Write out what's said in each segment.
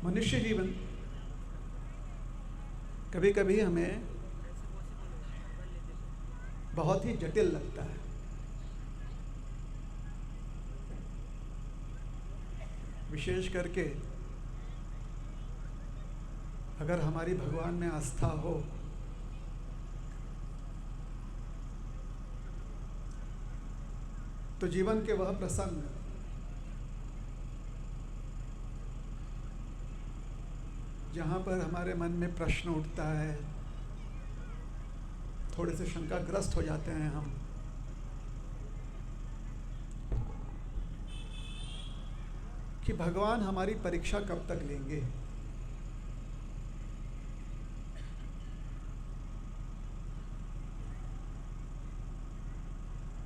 मनुष्य जीवन कभी कभी हमें बहुत ही जटिल लगता है। विशेष करके अगर हमारी भगवान में आस्था हो तो जीवन के वह प्रसंग जहाँ पर हमारे मन में प्रश्न उठता है, थोड़े से शंकाग्रस्त हो जाते हैं हम, कि भगवान हमारी परीक्षा कब तक लेंगे।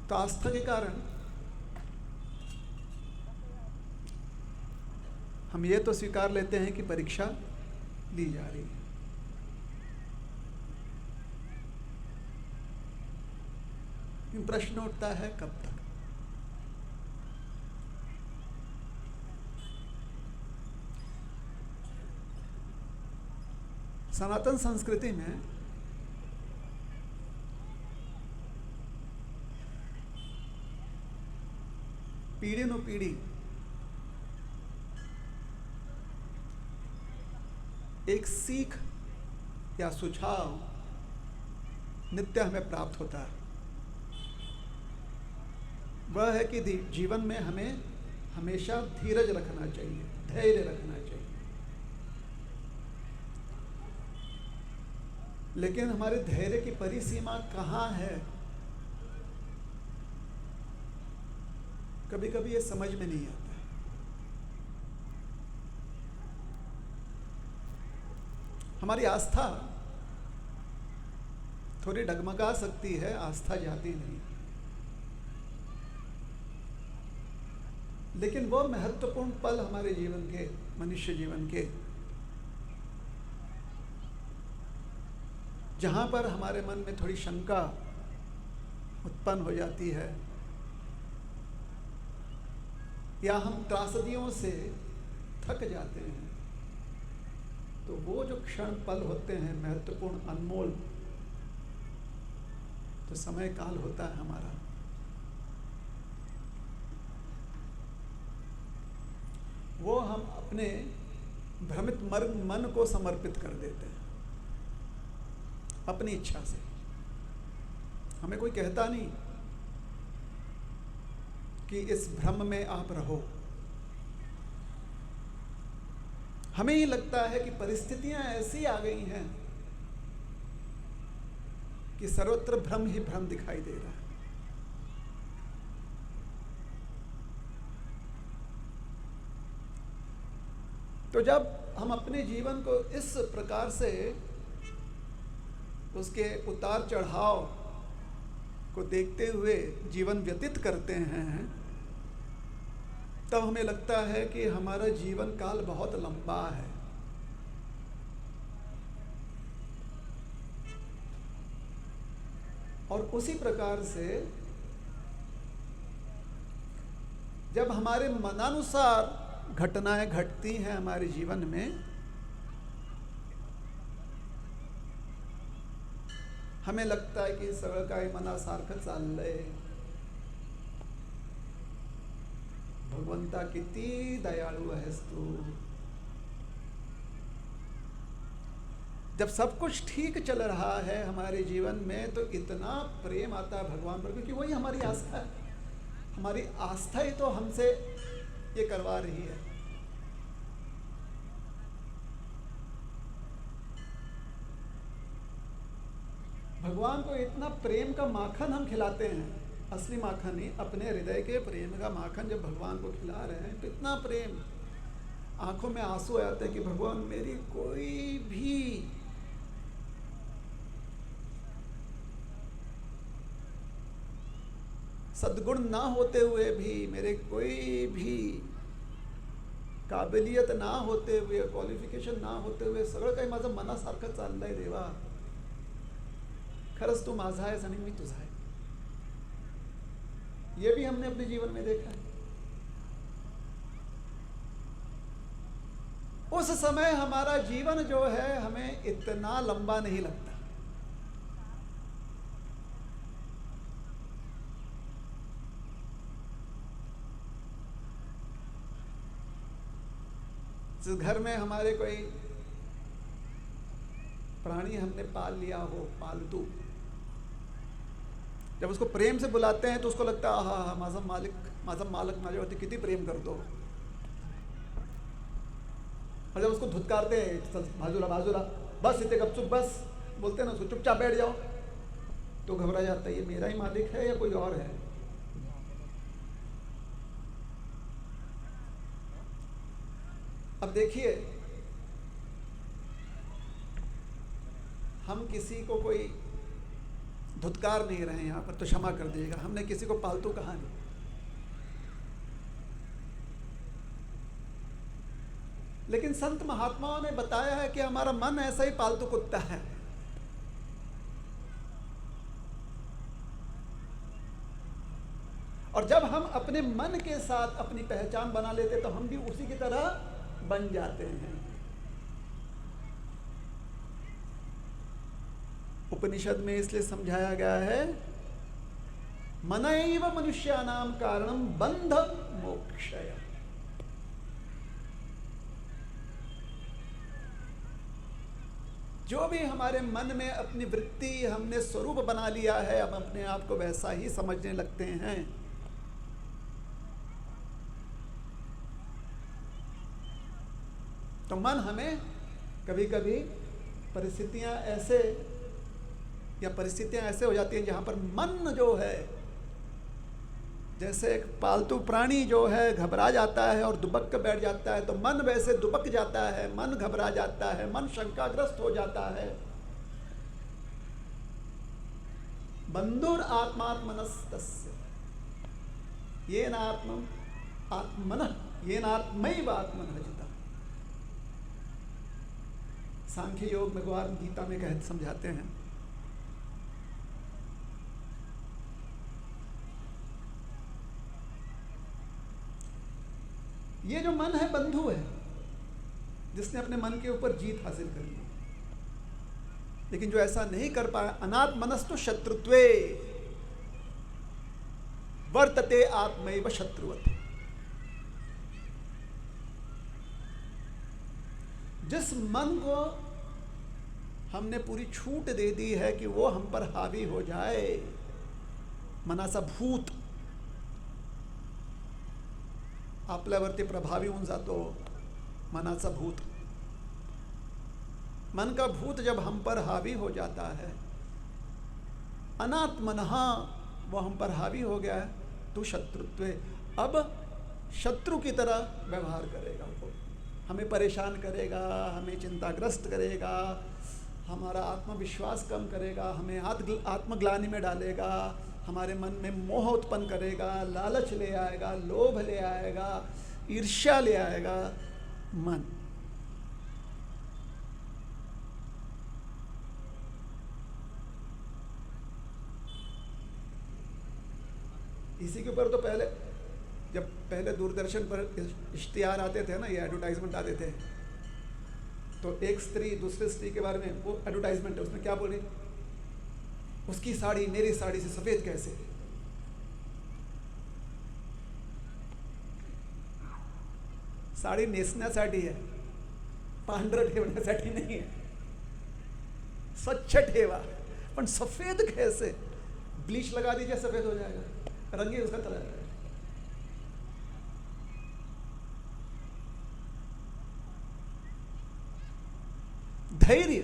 तो आस्था के कारण हम ये तो स्वीकार लेते हैं कि परीक्षा ली जा रही है। प्रश्न उठता है कब तक। सनातन संस्कृति में पीढ़ी न पीढ़ी एक सीख या सुझाव नित्य हमें प्राप्त होता है। वह है कि जीवन में हमें हमेशा धीरज रखना चाहिए, धैर्य रखना चाहिए। लेकिन हमारे धैर्य की परिसीमा कहाँ है, कभी कभी ये समझ में नहीं आता। हमारी आस्था थोड़ी डगमगा सकती है, आस्था जाती नहीं। लेकिन वो महत्वपूर्ण पल हमारे जीवन के, मनुष्य जीवन के, जहाँ पर हमारे मन में थोड़ी शंका उत्पन्न हो जाती है या हम त्रासदियों से थक जाते हैं, तो वो जो क्षण पल होते हैं महत्वपूर्ण, अनमोल, तो समय काल होता है हमारा। वो हम अपने भ्रमित मन को समर्पित कर देते हैं अपनी इच्छा से। हमें कोई कहता नहीं कि इस भ्रम में आप रहो। हमें ही लगता है कि परिस्थितियां ऐसी आ गई हैं कि सर्वत्र भ्रम ही भ्रम दिखाई दे रहा है। तो जब हम अपने जीवन को इस प्रकार से उसके उतार चढ़ाव को देखते हुए जीवन व्यतीत करते हैं, तब हमें लगता है कि हमारा जीवन काल बहुत लंबा है। और उसी प्रकार से जब हमारे मनानुसार घटनाएं घटती हैं हमारे जीवन में, हमें लगता है कि सगळं काय मनासारखं चाललंय, भगवंता किती दयाळु आहेस तू। जब सब कुछ ठीक चल रहा है हमारे जीवन में, तो इतना प्रेम आता है भगवान पर, क्योंकि वही हमारी आस्था है। हमारी आस्था ही तो हमसे ये करवा रही है। भगवान को इतना प्रेम का माखन हम खिलाते हैं, असली माखन नहीं, अपने हृदय के प्रेम का माखन जब भगवान को खिला रहे हैं, तो इतना प्रेम, आंखों में आंसू आते हैं कि भगवान मेरी कोई भी सद्गुण ना होते हुए भी, मेरे कोई भी काबिलियत ना होते हुए, क्वालिफिकेशन ना होते हुए, सगळं काही माझं मनासारखं चाललंय देवा। खरंच तू माझा आहेस आणि मी तुझा आहे। ये भी हमने अपने जीवन में देखा है। उस समय हमारा जीवन जो है हमें इतना लंबा नहीं लगता। जिस घर में हमारे कोई प्राणी हमने पाल लिया हो, पालतू, जब उसको प्रेम से बुलाते हैं तो उसको लगता है हा माझा मालक माझ्यावरती किती प्रेम करतो। और जब उसको धुतकारते हैं, चल बाजूला बाजूला बस, इतने गपचुप बस, बोलते हैं ना उसको चुपचाप बैठ जाओ, तो घबरा जाता है ये मेरा ही मालिक है या कोई और है। अब देखिए, हम किसी को कोई धुतकार नहीं रहे हैं यहाँ पर, तो क्षमा कर दीजिएगा, हमने किसी को पालतू कहा नहीं। लेकिन संत महात्माओं ने बताया है कि हमारा मन ऐसा ही पालतू कुत्ता है। और जब हम अपने मन के साथ अपनी पहचान बना लेते तो हम भी उसी की तरह बन जाते हैं। उपनिषद में इसलिए समझाया गया है, मनैव मनुष्यानाम कारणम बंध मोक्षय। जो भी हमारे मन में अपनी वृत्ति हमने स्वरूप बना लिया है, हम अपने आप को वैसा ही समझने लगते हैं। तो मन हमें कभी कभी परिस्थितियां ऐसे हो जाती हैं जहां पर मन जो है, जैसे एक पालतू प्राणी जो है घबरा जाता है और दुबक कर बैठ जाता है, तो मन वैसे दुबक जाता है, मन घबरा जाता है, मन शंकाग्रस्त हो जाता है। बंधुर आत्मात्मनस्तस्य येन आत्मनः येन आत्मैव आत्मनः। सांख्य योग में भगवान गीता में कहते समझाते हैं, ये जो मन है बंधु है, जिसने अपने मन के ऊपर जीत हासिल कर ली। लेकिन जो ऐसा नहीं कर पाया, अनात्मनस्तु शत्रुत्वे वर्तते आत्मैव शत्रुवत्। जिस मन को हमने पूरी छूट दे दी है कि वो हम पर हावी हो जाए, मनाचा भूत आपल्यावरती प्रभावी होऊन जातो। मनाचा भूत, मन का भूत जब हम पर हावी हो जाता है, अनात्मनः वो हम पर हावी हो गया है, तो शत्रुत्वे, अब शत्रु की तरह व्यवहार करेगा, वो हमें परेशान करेगा, हमें चिंताग्रस्त करेगा, हमारा आत्मविश्वास कम करेगा, हमें आत्मग्लानि में डालेगा, हमारे मन में मोह उत्पन्न करेगा, लालच ले आएगा, लोभ ले आएगा, ईर्ष्या ले आएगा। मन इसी के ऊपर तो जब पहले दूरदर्शन पर इश्तिहार आते थे ना, ये एडवर्टाइजमेंट आते थे, तो एक स्त्री दूसरे स्त्री के बारे में, वो एडवर्टाइजमेंट है, उसमें क्या बोले, उसकी साड़ी मेरी साड़ी से सफेद कैसे। साडी नेसण्यासाठी आहे, पांढरं ठेवण्यासाठी नहीं है। स्वच्छ ठेवा, पण सफेद कैसे, ब्लीच लगा दीजिए सफेद हो जाएगा, रंग ही उसका चला जाएगा। धैर्य,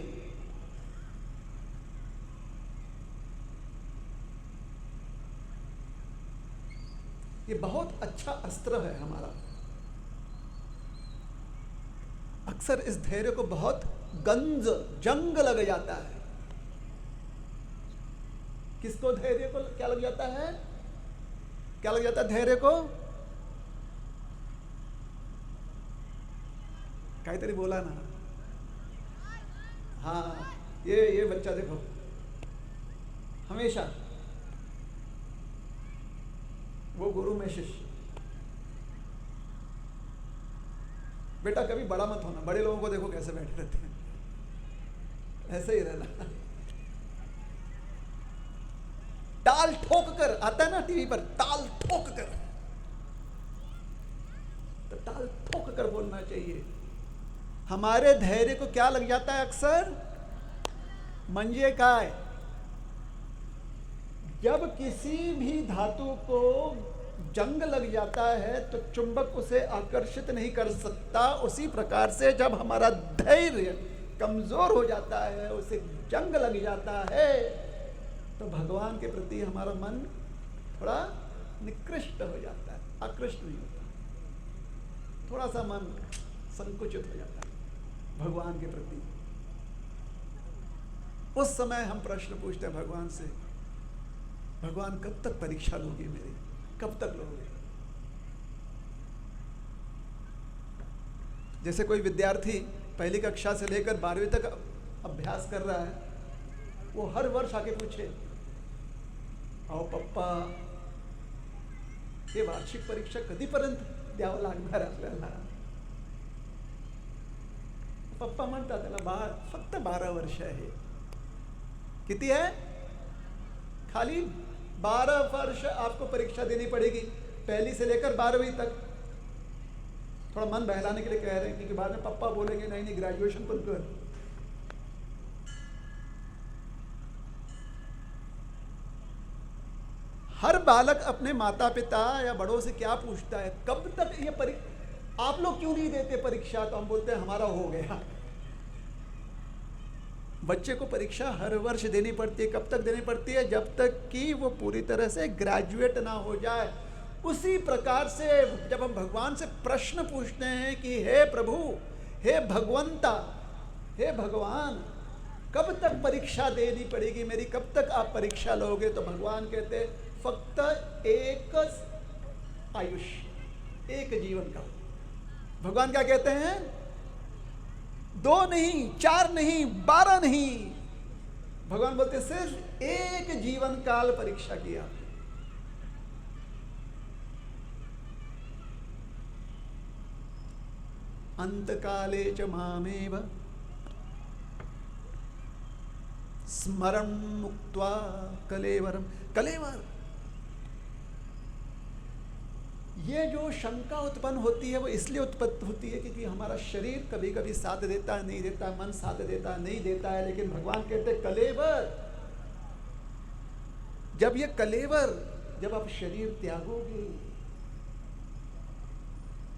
ये बहुत अच्छा अस्त्र है हमारा। अक्सर इस धैर्य को बहुत जंग लग जाता है। किसको धैर्य को क्या लग जाता है, क्या लग जाता है धैर्य को? काहीतरी बोला ना। हाँ, ये बच्चा देखो, हमेशा वो गुरु में शिष्य, बेटा कभी बड़ा मत होना, बड़े लोगों को देखो कैसे बैठे रहते हैं, ऐसे ही रहना। ताल ठोक कर आता है ना टीवी पर, ताल ठोक कर, तो ताल ठोक कर बोलना चाहिए। हमारे धैर्य को क्या लग जाता है अक्सर, मंजे काय। जब किसी भी धातु को जंग लग जाता है तो चुंबक उसे आकर्षित नहीं कर सकता। उसी प्रकार से जब हमारा धैर्य कमजोर हो जाता है, उसे जंग लग जाता है, तो भगवान के प्रति हमारा मन थोड़ा निकृष्ट हो जाता है, आकृष्ट नहीं होता, थोड़ा सा मन संकुचित हो जाता है भगवान के प्रति। उस समय हम प्रश्न पूछते हैं भगवान से, भगवान कब तक परीक्षा लोगे मेरी, कब तक लोगे। जैसे कोई विद्यार्थी पहली कक्षा से लेकर 12वीं तक अभ्यास कर रहा है, वो हर वर्ष आके पूछे, आओ पप्पा हे वार्षिक परीक्षा कधीपर्यंत द्यावं लागणार आपल्याला। पप्पा म्हणतात त्याला फक्त 12 वर्ष आहे। किती है, खाली 12 वर्ष आपको परीक्षा देनी पड़ेगी, पहली से लेकर 12वीं तक। थोड़ा मन बहलाने के लिए कह रहे हैं, क्योंकि बाद में पप्पा बोलेंगे नहीं नहीं ग्रेजुएशन पर कर। हर बालक अपने माता पिता या बड़ों से क्या पूछता है, कब तक ये परीक्षा, आप लोग क्यों नहीं देते परीक्षा। तो हम बोलते हैं हमारा हो गया। बच्चे को परीक्षा हर वर्ष देनी पड़ती है। कब तक देनी पड़ती है, जब तक कि वो पूरी तरह से ग्रेजुएट ना हो जाए। उसी प्रकार से जब हम भगवान से प्रश्न पूछते हैं कि हे प्रभु, हे भगवंता, हे भगवान, कब तक परीक्षा देनी पड़ेगी मेरी, कब तक आप परीक्षा लोगे, तो भगवान कहते हैं फक्त एक आयुष्य, एक जीवन का। भगवान क्या कहते हैं, 2 नहीं, 4 नहीं, 12 नहीं, भगवान बोलते सिर्फ एक जीवन काल परीक्षा किया। अंतकाले च मामेव स्मरण मुक्त्वा कलेवरम। कलेवर, ये जो शंका उत्पन्न होती है वो इसलिए उत्पन्न होती है क्योंकि हमारा शरीर कभी कभी साथ देता है, नहीं देता, मन साथ देता है, नहीं देता है। लेकिन भगवान कहते हैं कलेवर, जब ये कलेवर, जब आप शरीर त्यागोगे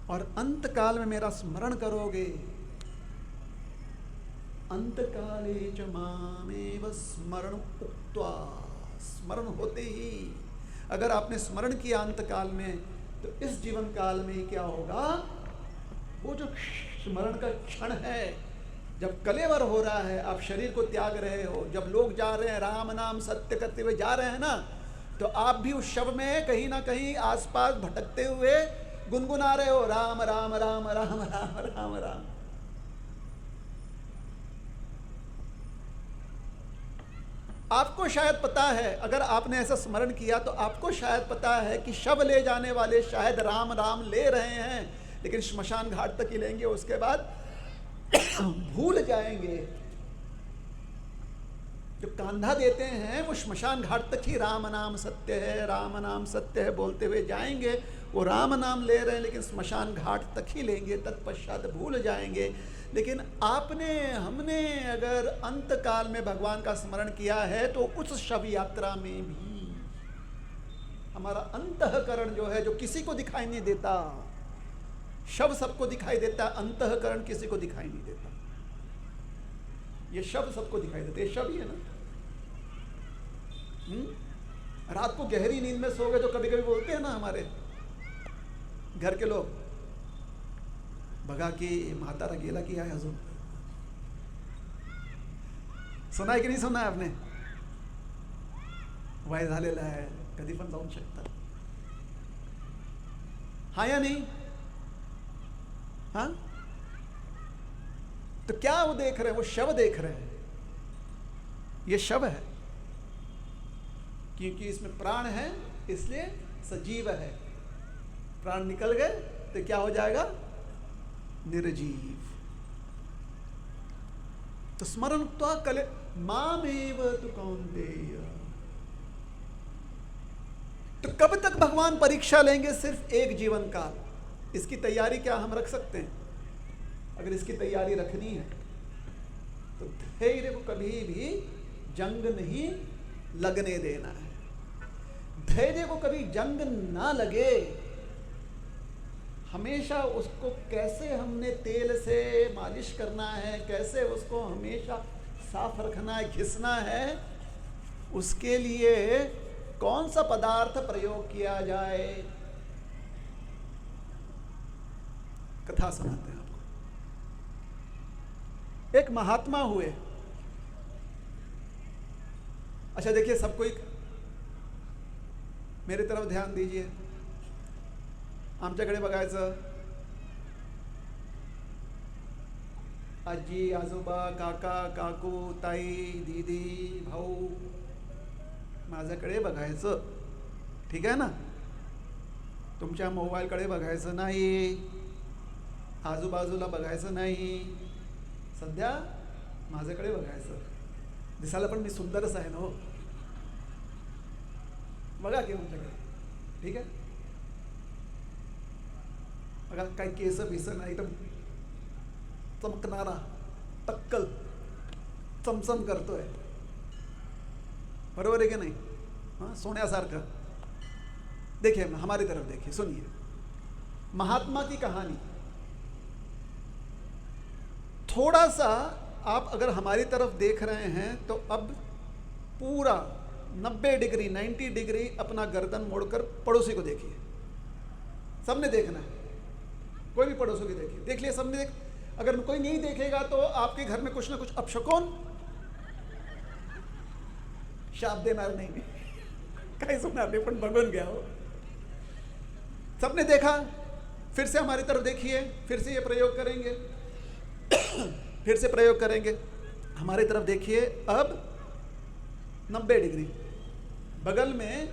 और अंत काल में मेरा स्मरण करोगे, अंतकाले च मामेव स्मरण उक्त्वा, स्मरण होते ही अगर आपने स्मरण किया अंतकाल में, तो इस जीवन काल में क्या होगा, वो जो स्मरण का क्षण है, जब कलेवर हो रहा है, आप शरीर को त्याग रहे हो, जब लोग जा रहे हैं राम नाम सत्य करते हुए जा रहे हैं ना, तो आप भी उस शव में कहीं ना कहीं आसपास भटकते हुए गुनगुना रहे हो, राम राम राम राम राम राम राम। आपको शायद पता है, अगर आपने ऐसा स्मरण किया तो आपको शायद पता है कि शव ले जाने वाले शायद राम राम ले रहे हैं, लेकिन श्मशान घाट तक ही लेंगे, उसके बाद भूल जाएंगे। जो कांधा देते हैं वो श्मशान घाट तक ही राम नाम सत्य है, राम नाम सत्य है बोलते हुए जाएंगे। वो राम नाम ले रहे हैं लेकिन श्मशान घाट तक ही लेंगे, तत्पश्चात भूल जाएंगे। लेकिन आपने, हमने अगर अंत काल में भगवान का स्मरण किया है तो उस शव यात्रा में भी हमारा अंतःकरण जो है, जो किसी को दिखाई नहीं देता, शव सबको दिखाई देता, अंतःकरण किसी को दिखाई नहीं देता। ये शव सबको दिखाई देता, ये शव ही है ना। रात को गहरी नींद में सो गए तो कभी कभी बोलते हैं ना हमारे घर के लोग, बघा की म्हातारा गेला की आहे अजून। सुना है कि नहीं सुना है आपने, वय झालेलं आहे, कधी पण जाऊ शकतात, हाँ या नहीं, हाँ। तो क्या वो देख रहे हैं, वो शव देख रहे हैं। ये शव है क्योंकि इसमें प्राण है, इसलिए सजीव है। प्राण निकल गए तो क्या हो जाएगा, निर्जीव। तो स्मरण तो कले मामेव तु कौन्तेय। तो कब तक भगवान परीक्षा लेंगे? सिर्फ एक जीवन काल। इसकी तैयारी क्या हम रख सकते हैं? अगर इसकी तैयारी रखनी है तो धैर्य को कभी भी जंग नहीं लगने देना है। धैर्य को कभी जंग ना लगे, हमेशा उसको कैसे हमने तेल से मालिश करना है, कैसे उसको हमेशा साफ रखना है, घिसना है, उसके लिए कौन सा पदार्थ प्रयोग किया जाए। कथा सुनाते हैं आपको। एक महात्मा हुए। अच्छा देखिए, सब कोई मेरी तरफ ध्यान दीजिए। आमच्याकडे बघायचं। आजी, आजोबा, काका, काकू, ताई, दीदी, भाऊ, माझ्याकडे बघायचं, ठीक आहे ना? तुमच्या मोबाईलकडे बघायचं नाही, आजूबाजूला बघायचं नाही, सध्या माझ्याकडे बघायचं। दिसायला पण मी सुंदरच आहे ना हो, बघा की तुमच्याकडे, ठीक आहे? बघा काही केस बिस नाही, एकदम चमकणारा, टक्कल, चमचम करतोय, बरोबर है कि नहीं? हाँ, सोन्यासारखं। देखिए हमारी तरफ देखिए, सुनिए। महात्मा की कहानी। थोड़ा सा आप अगर हमारी तरफ देख रहे हैं तो अब पूरा 90 डिग्री 90 डिग्री अपना गर्दन मोड़कर पड़ोसी को देखिए। सबने देखना है, कोई भी पड़ोसी को देखिए। देख लिया सबने? देख, अगर कोई नहीं देखेगा तो आपके घर में कुछ ना कुछ अपशकुन, शाप देणार नाही, काही सुनणार नाही, पण बघून घ्या हो। सबने देखा? फिर से हमारी तरफ देखिए, फिर से ये प्रयोग करेंगे, फिर से प्रयोग करेंगे। हमारी तरफ देखिए। अब 90 डिग्री, बगल में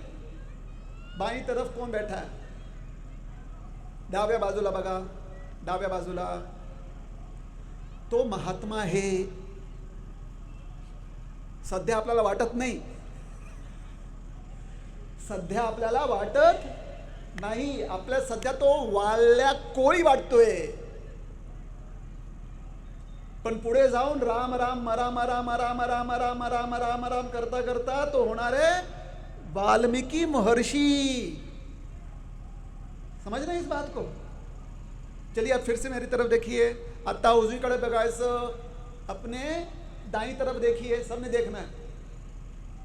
बाई तरफ कौन बैठा है? डाव्या बाजूला बघा, डाव्या बाजूला तो महात्मा है। सध्या आपल्याला वाटत नाही, सध्या आपल्याला वाटत नाही, आपल्या सध्या तो वाल्या कोळी वाटतोय, पण पुढे जाऊन राम राम राम राम राम राम राम राम राम राम करता करता तो होणार है वाल्मीकि महर्षि। समझ रहे हैं इस बात को? चलिए अब फिर से मेरी तरफ देखिए। आता उजवीकडे बघायचं, अपने दाई तरफ देखिए, सबने देखना है।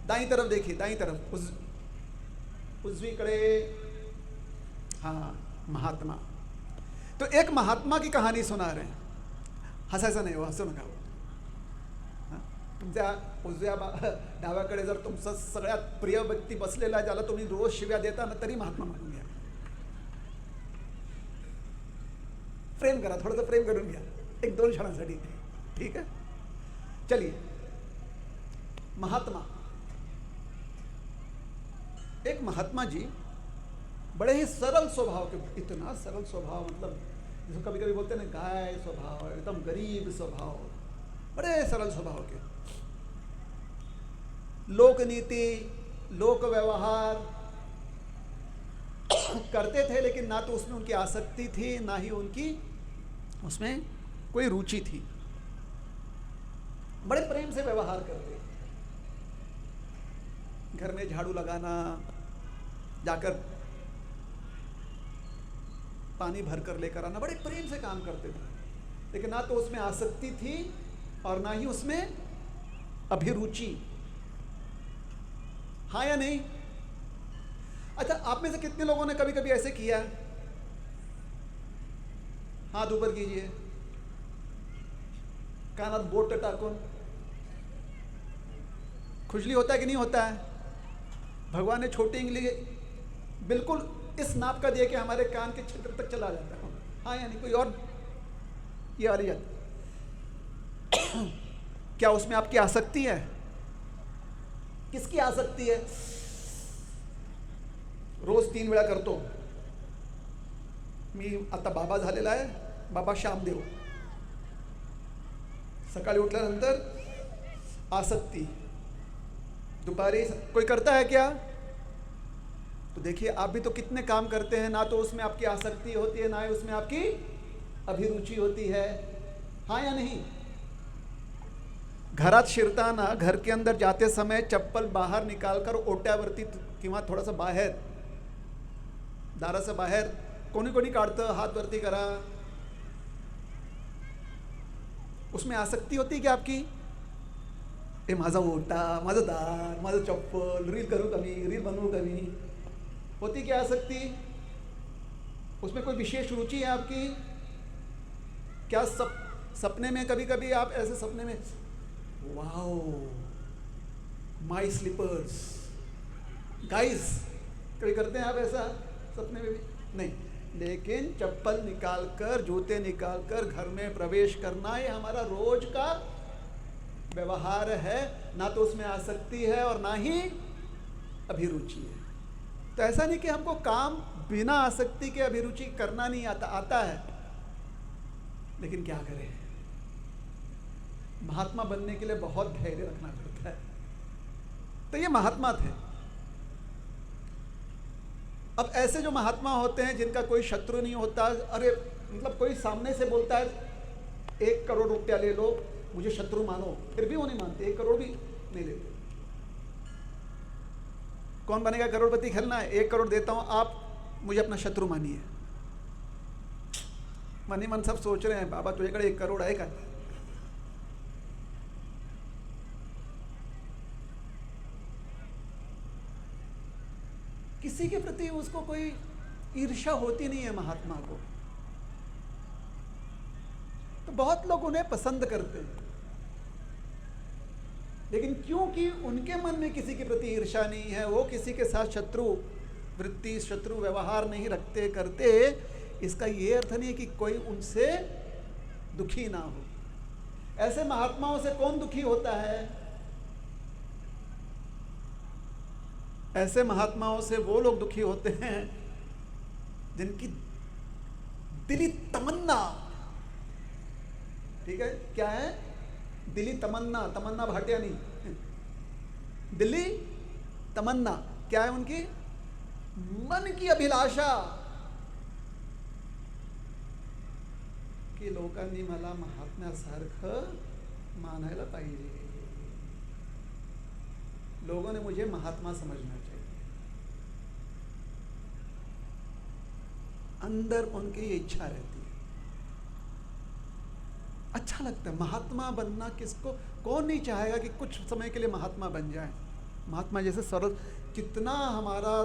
दाई तरफ देखिए, दाई तरफ, उजवीकडे। हाँ, महात्मा। तो एक महात्मा की कहानी सुना रहे हैं। हसायचं नाही हो, हसू नका। तुमच्या उजव्या डाव्याकडे जर तुमचा सगळ्यात प्रिय व्यक्ती बसलेला, ज्याला तुम्ही रोज शिव्या देता ना, तरी महात्मा म्हणून घ्या। प्रेम करा, थोडंसं प्रेम करून घ्या, 1-2 क्षणासाठी, ठीक है? चलिए, महात्मा। एक महात्मा जी बड़े ही सरल स्वभाव के, इतना सरल स्वभाव, मतलब जिसको कभी कभी बोलते हैं ना गाय स्वभाव, एकदम गरीब स्वभाव, बड़े सरल स्वभाव के। लोक नीति, लोक व्यवहार करते थे, लेकिन ना तो उसमें उनकी आसक्ति थी, ना ही उनकी उसमें कोई रुचि थी। बड़े प्रेम से व्यवहार करते, घर में झाड़ू लगाना, जाकर पानी भरकर लेकर आना, बड़े प्रेम से काम करते थे, लेकिन ना तो उसमें आसक्ति थी और ना ही उसमें अभिरुचि। हाँ या नहीं? अच्छा, आप में से कितने लोगों ने कभी कभी ऐसे किया? हाथ ऊपर कीजिए, कानात बोट टाकून। खुजली होता है कि नहीं होता है? भगवान ने छोटी उंगली बिल्कुल इस नाप का दिया कि हमारे कान के छिद्र तक चला जाता है। हाँ या नहीं? कोई और ये वाली क्या उसमें आपकी आसक्ति है? किसकी आसक्ति है? रोज 3 वेळा करतो मी, आता बाबा झालेला आहे, बाबा श्यामदेव, सकाळी उठल्यानंतर आसक्ती, दोपहरी कोई करता है क्या? तो देखिए आप भी तो कितने काम करते हैं, ना तो उसमें आपकी आसक्ति होती है, ना ही उसमें आपकी अभिरुचि होती है, हाँ या नहीं? घरात शिरताना, घर के अंदर जाते समय चप्पल बाहर निकालकर ओट्यावरती किंवा थोडासा बाहेर, दाराच्या बाहेर कोणी कोणी काढतं, हात वरती करा, उसमें आसक्ति होती है क्या आपकी? ए माझा ओटा, माझं दार, माझं चप्पल, रील करू कमी, रील बनवू कमी, होती क्या आसक्ति? उसमें कोई विशेष रुचि है आपकी? क्या सपने में कभी कभी आप ऐसे सपने में वाओ माई स्लीपर्स गाइस, कभी करते हैं आप ऐसा सपने में भी? नहीं, लेकिन चप्पल निकालकर, जूते निकालकर घर में प्रवेश करना ये हमारा रोज का व्यवहार है, ना तो उसमें आसक्ति है और ना ही अभिरुचि है। तो ऐसा नहीं कि हमको काम बिना आसक्ति के अभिरुचि करना नहीं आता है, लेकिन क्या करें, महात्मा बनने के लिए बहुत धैर्य रखना पड़ता है। तो ये महात्मा थे। अब ऐसे जो महात्मा होते हैं जिनका कोई शत्रु नहीं होता, अरे मतलब कोई सामने से बोलता है 1 करोड़ रुपया ले लो, मुझे शत्रु मानो, फिर भी वो नहीं मानते, 1 करोड़ भी नहीं लेते। कौन बनेगा करोड़पति? खेलना है, 1 करोड़ देता हूं, आप मुझे अपना शत्रु मानिए। मन ही मन सब सोच रहे हैं बाबा तुझे 1 करोड़ है का? किसी के प्रति उसको कोई ईर्ष्या होती नहीं है महात्मा को। तो बहुत लोग उन्हें पसंद करते हैं, लेकिन क्योंकि उनके मन में किसी के प्रति ईर्ष्या नहीं है, वो किसी के साथ शत्रु वृत्ति, शत्रु व्यवहार नहीं रखते करते, इसका ये अर्थ नहीं कि कोई उनसे दुखी ना हो। ऐसे महात्माओं से कौन दुखी होता है? ऐसे महात्माओं से वो लोग दुखी होते हैं जिनकी दिली तमन्ना, ठीक है, क्या है? दिली तमन्ना, तमन्ना भाटिया नहीं, दिली तमन्ना क्या है उनकी? मन की अभिलाषा की लोकांनी मला महात्म्यासारखं मानायला पाहिजे, लोगों ने मुझे महात्मा समझना चाहिए। अंदर उनकी ये इच्छा रहती है, अच्छा लगता है महात्मा बनना। किसको, कौन नहीं चाहेगा कि कुछ समय के लिए महात्मा बन जाए? महात्मा जैसे सरल, कितना हमारा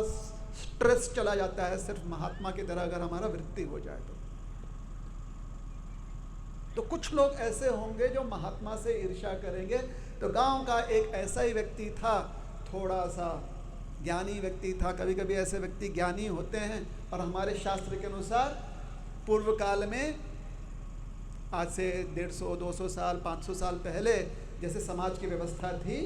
स्ट्रेस चला जाता है सिर्फ महात्मा की तरह अगर हमारा वृत्ति हो जाए तो कुछ लोग ऐसे होंगे जो महात्मा से ईर्ष्या करेंगे। तो गांव का एक ऐसा ही व्यक्ति था, थोड़ा सा ज्ञानी व्यक्ति था। कभी कभी ऐसे व्यक्ति ज्ञानी होते हैं, और हमारे शास्त्र के अनुसार पूर्व काल में, आज से 150, 200 साल, 500 साल पहले जैसे समाज की व्यवस्था थी,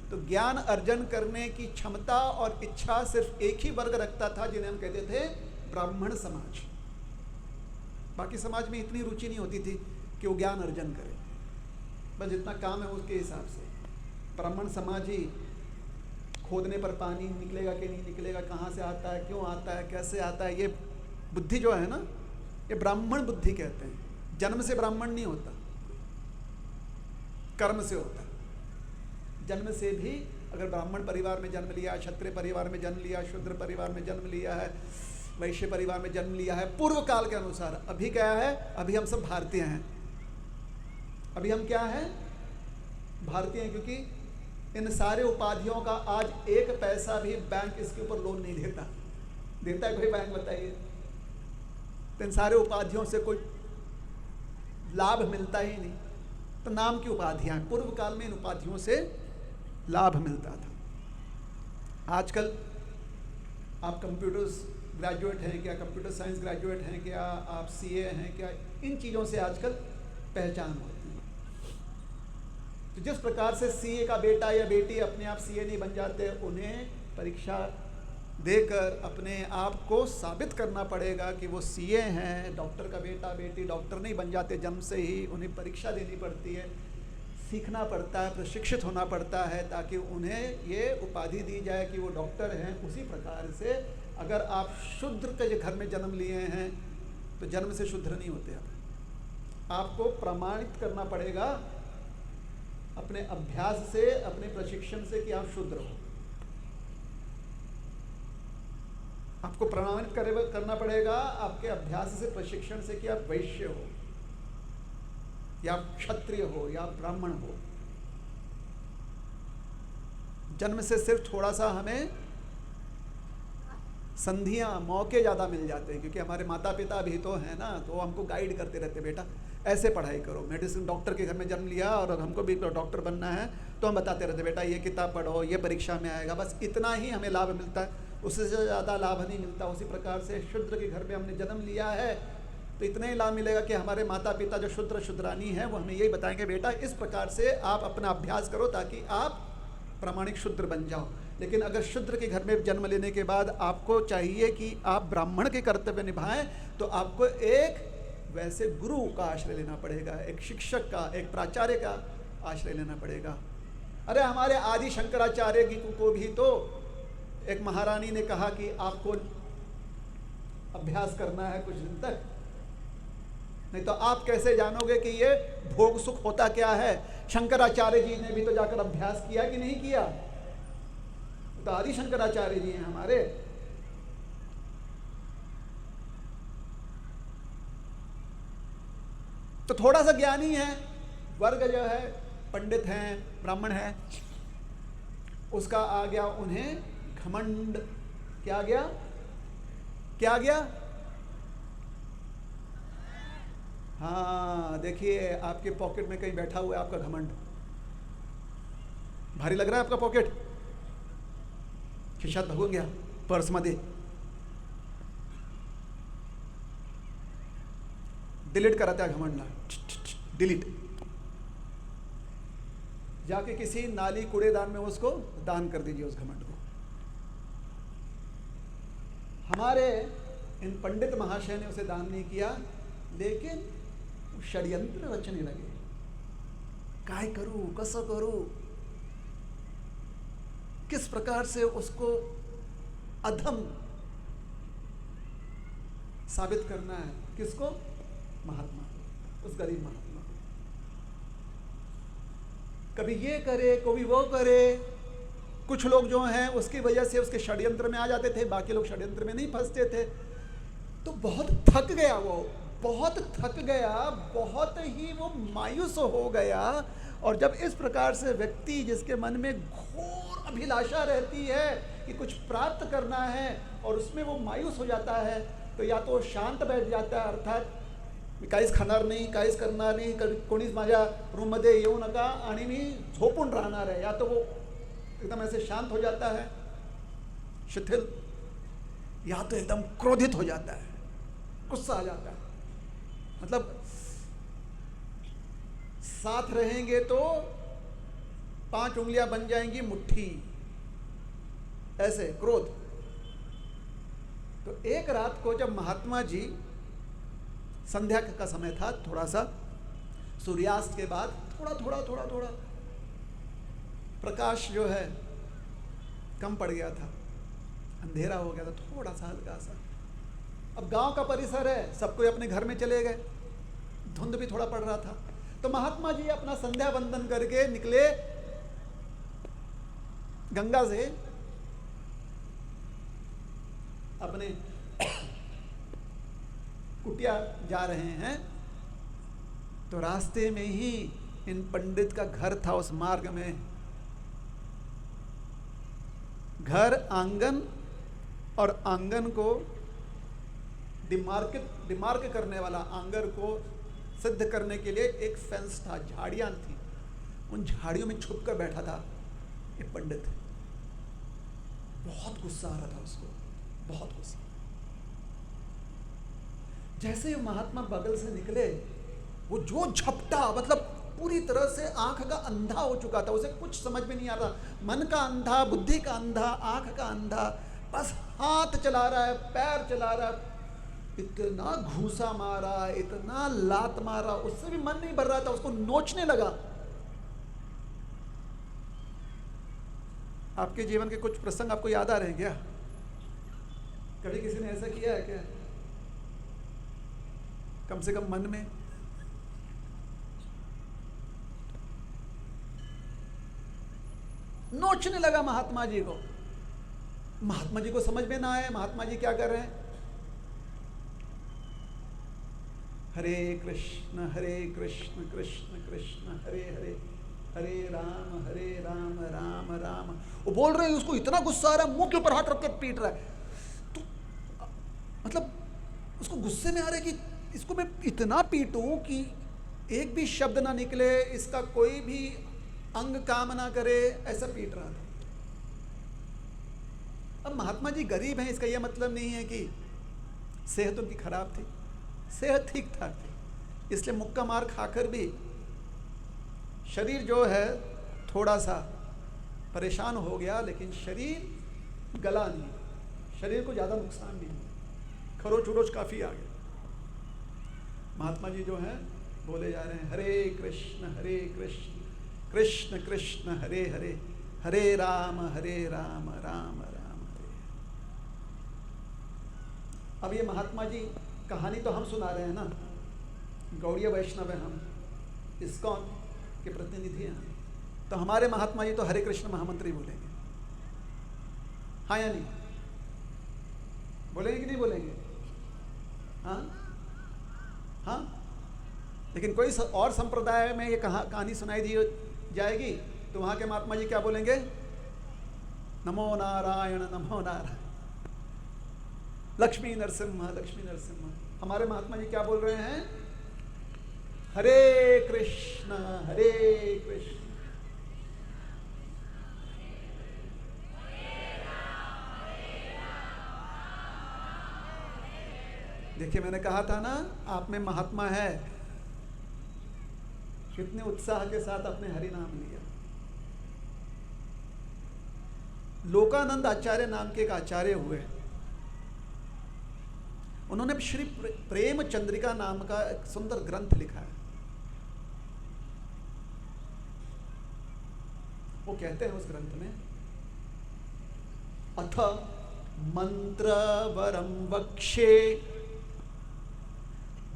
तो ज्ञान अर्जन करने की क्षमता और इच्छा सिर्फ एक ही वर्ग रखता था, जिन्हें हम कहते थे ब्राह्मण समाज। बाकी समाज में इतनी रुचि नहीं होती थी कि वो ज्ञान अर्जन करे, बस जितना काम है उसके हिसाब से। ब्राह्मण समाज ही खोदने पर पानी निकलेगा कि नहीं निकलेगा, कहाँ से आता है, क्यों आता है, कैसे आता है, ये बुद्धि जो है ना, ये ब्राह्मण बुद्धि कहते हैं। जन्म से ब्राह्मण नहीं होता, कर्म से होता। जन्म से भी अगर ब्राह्मण परिवार में जन्म लिया, क्षत्रिय परिवार में जन्म लिया, शूद्र परिवार में जन्म लिया है, वैश्य परिवार में जन्म लिया है, पूर्व काल के अनुसार। अभी क्या है? अभी हम सब भारतीय हैं। अभी हम क्या हैं? भारतीय हैं, क्योंकि इन सारे उपाधियों का आज 1 पैसा भी बैंक इसके ऊपर लोन नहीं देता। देता है कोई बैंक? बताइए। तो इन सारे उपाधियों से कोई लाभ मिलता ही नहीं, तो नाम की उपाधियां। पूर्व काल में इन उपाधियों से लाभ मिलता था। आजकल आप कंप्यूटर्स ग्रेजुएट हैं क्या, कंप्यूटर साइंस ग्रेजुएट हैं क्या, आप सीए हैं क्या, इन चीज़ों से आजकल पहचान होती है। तो जिस प्रकार से सीए का बेटा या बेटी अपने आप सीए नहीं बन जाते, उन्हें परीक्षा देकर अपने आप को साबित करना पड़ेगा कि वो सीए हैं। डॉक्टर का बेटा बेटी डॉक्टर नहीं बन जाते जन्म से ही, उन्हें परीक्षा देनी पड़ती है, सीखना पड़ता है, प्रशिक्षित होना पड़ता है ताकि उन्हें ये उपाधि दी जाए कि वो डॉक्टर हैं। उसी प्रकार से अगर आप शूद्र के घर में जन्म लिए हैं तो जन्म से शूद्र नहीं होते आपको प्रमाणित करना पड़ेगा अपने अभ्यास से, अपने प्रशिक्षण से कि आप शूद्र हो। आपको प्रमाणित करना पड़ेगा आपके अभ्यास से, प्रशिक्षण से कि आप वैश्य हो या क्षत्रिय हो या ब्राह्मण हो। जन्म से सिर्फ थोड़ा सा हमें संधियां, मौके ज़्यादा मिल जाते हैं क्योंकि हमारे माता पिता भी तो हैं ना, तो हमको गाइड करते रहते, बेटा ऐसे पढ़ाई करो। मेडिसिन डॉक्टर के घर में जन्म लिया और हमको भी डॉक्टर बनना है तो हम बताते रहते, बेटा ये किताब पढ़ो, ये परीक्षा में आएगा। बस इतना ही हमें लाभ मिलता है, उससे ज़्यादा लाभ नहीं मिलता। उसी प्रकार से शूद्र के घर में हमने जन्म लिया है तो इतना ही लाभ मिलेगा कि हमारे माता पिता जो शूद्र शूद्रानी हैं वो हमें यही बताएंगे, बेटा इस प्रकार से आप अपना अभ्यास करो ताकि आप प्रामाणिक शूद्र बन जाओ। लेकिन अगर शूद्र के घर में जन्म लेने के बाद आपको चाहिए कि आप ब्राह्मण के कर्तव्य निभाएं तो आपको एक वैसे गुरु का आश्रय लेना पड़ेगा, एक शिक्षक का, एक प्राचार्य का आश्रय लेना पड़ेगा। अरे हमारे आदि शंकराचार्य जी को भी तो एक महारानी ने कहा कि आपको अभ्यास करना है कुछ दिन तक, नहीं तो आप कैसे जानोगे कि ये भोग सुख होता क्या है। शंकराचार्य जी ने भी तो जाकर अभ्यास किया कि नहीं किया, तो आदि शंकराचार्य जी हैं हमारे। तो थोड़ा सा ज्ञानी है वर्ग जो है, पंडित हैं, ब्राह्मण है, उसका आ गया उन्हें घमंड। क्या आ गया, क्या आ गया? हाँ देखिए आपके पॉकेट में कहीं बैठा हुआ है आपका घमंड। भारी लग रहा है आपका पॉकेट, खिशात भगून गया, पर्स मध्ये डिलीट करा त्या घमंडला, डिलीट। जाके किसी नाली कूड़ेदान में उसको दान कर दीजिए उस घमंड को। हमारे इन पंडित महाशय ने उसे दान नहीं किया, लेकिन षड्यंत्र रचने लगे, काय करूं, कसं करूं, किस प्रकार से उसको अधम साबित करना है। किसको? महात्मा, उस गरीब महात्मा। कभी ये करे, कभी वो करे। कुछ लोग जो हैं उसकी वजह से उसके षड्यंत्र में आ जाते थे, बाकी लोग षड्यंत्र में नहीं फंसते थे। तो बहुत थक गया वो, बहुत थक गया, बहुत ही वो मायूस हो गया। और जब इस प्रकार से व्यक्ति जिसके मन में घोर अभिलाषा रहती है कि कुछ प्राप्त करना है और उसमें वो मायूस हो जाता है, तो या तो शांत बैठ जाता है, अर्थात मी काहीच खाणार नाही, काहीच करणार नाही, कोणीच माझ्या रूममध्ये येऊ नका आणि मी झोपून राहणार आहे, या तो वो एकदम ऐसे शांत हो जाता है शिथिल, या तो एकदम क्रोधित हो जाता है, गुस्सा आ जाता है। मतलब साथ रहेंगे तो 5 उंगलियां बन जाएंगी मुट्ठी, ऐसे क्रोध। तो एक रात को जब महात्मा जी, संध्या का समय था, थोड़ा सा सूर्यास्त के बाद थोड़ा प्रकाश जो है कम पड़ गया था, अंधेरा हो गया था थोड़ा सा, हल्का सा। अब गांव का परिसर है, सब कोई अपने घर में चले गए, धुंध भी थोड़ा पड़ रहा था। तो महात्मा जी अपना संध्या वंदन करके निकले गंगा से, अपने कुटिया जा रहे हैं। तो रास्ते में ही इन पंडित का घर था, उस मार्ग में घर, आंगन, और आंगन को डिमार्क करने वाला, आंगन को सिद्ध करने के लिए एक फेंस था, झाड़ियां थी, उन झाड़ियों में छुप कर बैठा था ये पंडित। बहुत गुस्सा आ रहा था उसको, बहुत गुस्सा। जैसे ही महात्मा बगल से निकले, वो जो झपटा, मतलब पूरी तरह से आंख का अंधा हो चुका था, उसे कुछ समझ में नहीं आ रहा, मन का अंधा, बुद्धि का अंधा, आंख का अंधा, बस हाथ चला रहा है, पैर चला रहा है, इतना घूसा मारा, इतना लात मारा, उससे भी मन नहीं भर रहा था, उसको नोचने लगा। आपके जीवन के कुछ प्रसंग आपको याद आ रहे हैं क्या? कभी किसी ने ऐसा किया है क्या? कम से कम मन में। नोचने लगा महात्मा जी को। महात्मा जी को समझ में ना आए महात्मा जी क्या कर रहे हैं। हरे कृष्ण कृष्ण कृष्ण हरे हरे, हरे राम राम राम। वो बोल रहे हैं, उसको इतना गुस्सा आ रहा है, मुंह के ऊपर हाथ रख कर पीट रहा है। तो मतलब उसको गुस्से में आ रहा है कि इसको मैं इतना पीटूं कि एक भी शब्द ना निकले, इसका कोई भी अंग काम ना करे, ऐसा पीट रहा था। अब महात्मा जी गरीब हैं, इसका यह मतलब नहीं है कि सेहत उनकी खराब थी, सेहत ठीक ठाक थी, इसलिए मुक्का मार खाकर भी शरीर जो है थोड़ा सा परेशान हो गया, लेकिन शरीर गला नहीं, शरीर को ज़्यादा नुकसान नहीं हुआ, खरोच उरोच काफ़ी आ गया। महात्मा जी जो हैं बोले जा रहे हैं, हरे कृष्ण कृष्ण कृष्ण हरे हरे, हरे राम राम राम हरे। अब ये महात्मा जी कहानी तो हम सुना रहे हैं ना, गौड़ीय वैष्णव हैं हम, इस्कॉन के प्रतिनिधि हैं, तो हमारे महात्मा जी तो हरे कृष्ण महामंत्री बोलेंगे, हाँ या नहीं? बोलेंगे कि नहीं बोलेंगे? हाँ हाँ। लेकिन कोई और संप्रदाय में ये कहानी सुनाई दी जाएगी तो वहाँ के महात्मा जी क्या बोलेंगे? नमो नारायण नमो नारायण, लक्ष्मी नरसिम्हा लक्ष्मी नरसिम्हा। हमारे महात्मा जी क्या बोल रहे हैं? हरे कृष्ण कृष्ण। देखिए मैंने कहा था ना, आप में महात्मा है, कितने उत्साह के साथ अपने हरि नाम लिया। लोकानंद आचार्य नाम के एक आचार्य हुए, उन्होंने श्री प्रेम चंद्रिका नाम का एक सुंदर ग्रंथ लिखा है। वो कहते हैं उस ग्रंथ में, अथ मंत्रवरम वक्षे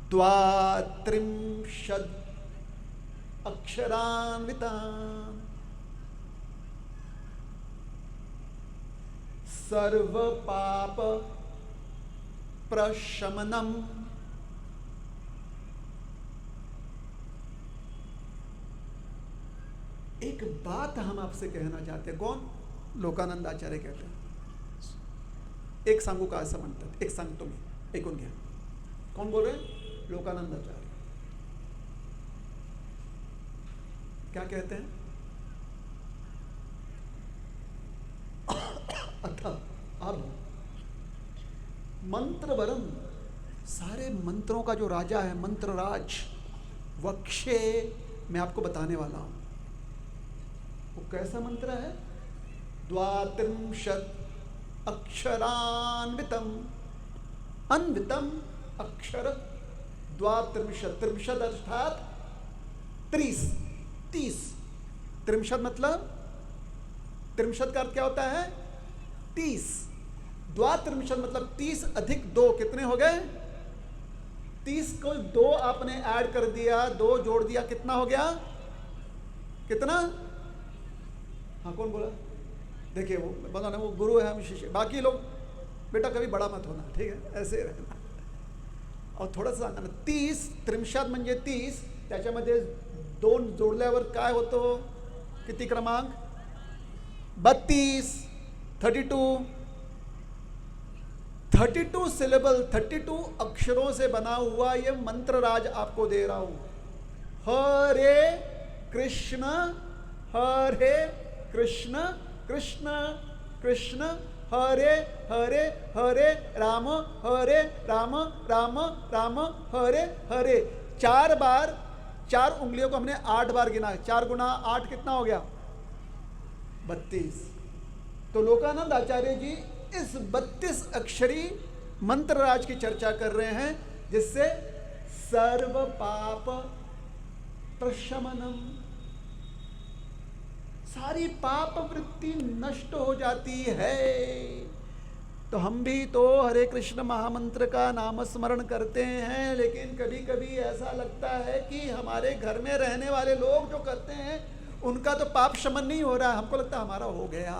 द्वात्रिंशद अक्षरान्वितान् सर्व पाप प्रशमनम। एक बात हम आपसे कहना चाहते हैं। कौन? लोकानंद आचार्य कहते हैं, एक सांगू का ऐसा म्हणतात, एक सांगतो मी, ऐकून घ्या। कौन बोल रहे हैं? लोकानंद आचार्य। क्या कहते हैं? अथ, अब मंत्रवरम, सारे मंत्रों का जो राजा है, मंत्रराज, वक्षे, मैं आपको बताने वाला हूं। वो कैसा मंत्र है? द्वात्रिंशत् अक्षरान्वितम, अन्वितम अक्षर द्वात्रिंशत्, त्रिंशत् अर्थात 30, 30। त्रिंशत् मतलब, त्रिंशत् का अर्थ क्या होता है? 30। द्वात्रिंशत् मतलब 30 अधिक 2, कितने हो गए? 30 को 2 आपने ऐड कर दिया, 2 जोड़ दिया, कितना हो गया? कितना? हाँ कौन बोला? देखिए वो बताना, वो गुरु है, हम शिष्य, बाकी लोग बेटा कभी बड़ा मत होना, ठीक है, ऐसे रहना। और थोडंसं सांगा ना, 30 त्रिंशत् म्हणजे 30, त्याच्यामध्ये 2 जोडल्यावर काय होतो? किती क्रमांक? 32, 32 सिलेबल, 32 अक्षरों से बना हुआ ये मंत्र राज आपको दे रहा हूं। हरे कृष्ण कृष्ण कृष्ण हरे हरे, हरे राम राम राम हरे हरे। 4 बार, 4 उंगलियों को हमने 8 बार गिना, 4 गुना 8 कितना हो गया? 32। तो लोकानंद आचार्य जी इस 32 अक्षरी मंत्रराज की चर्चा कर रहे हैं, जिससे सर्व पाप प्रशमनम, सारी पाप वृत्ति नष्ट हो जाती है। तो हम भी तो हरे कृष्ण महामंत्र का नाम स्मरण करते हैं, लेकिन कभी कभी ऐसा लगता है कि हमारे घर में रहने वाले लोग जो करते हैं उनका तो पाप शमन नहीं हो रहा, हमको लगता है हमारा हो गया।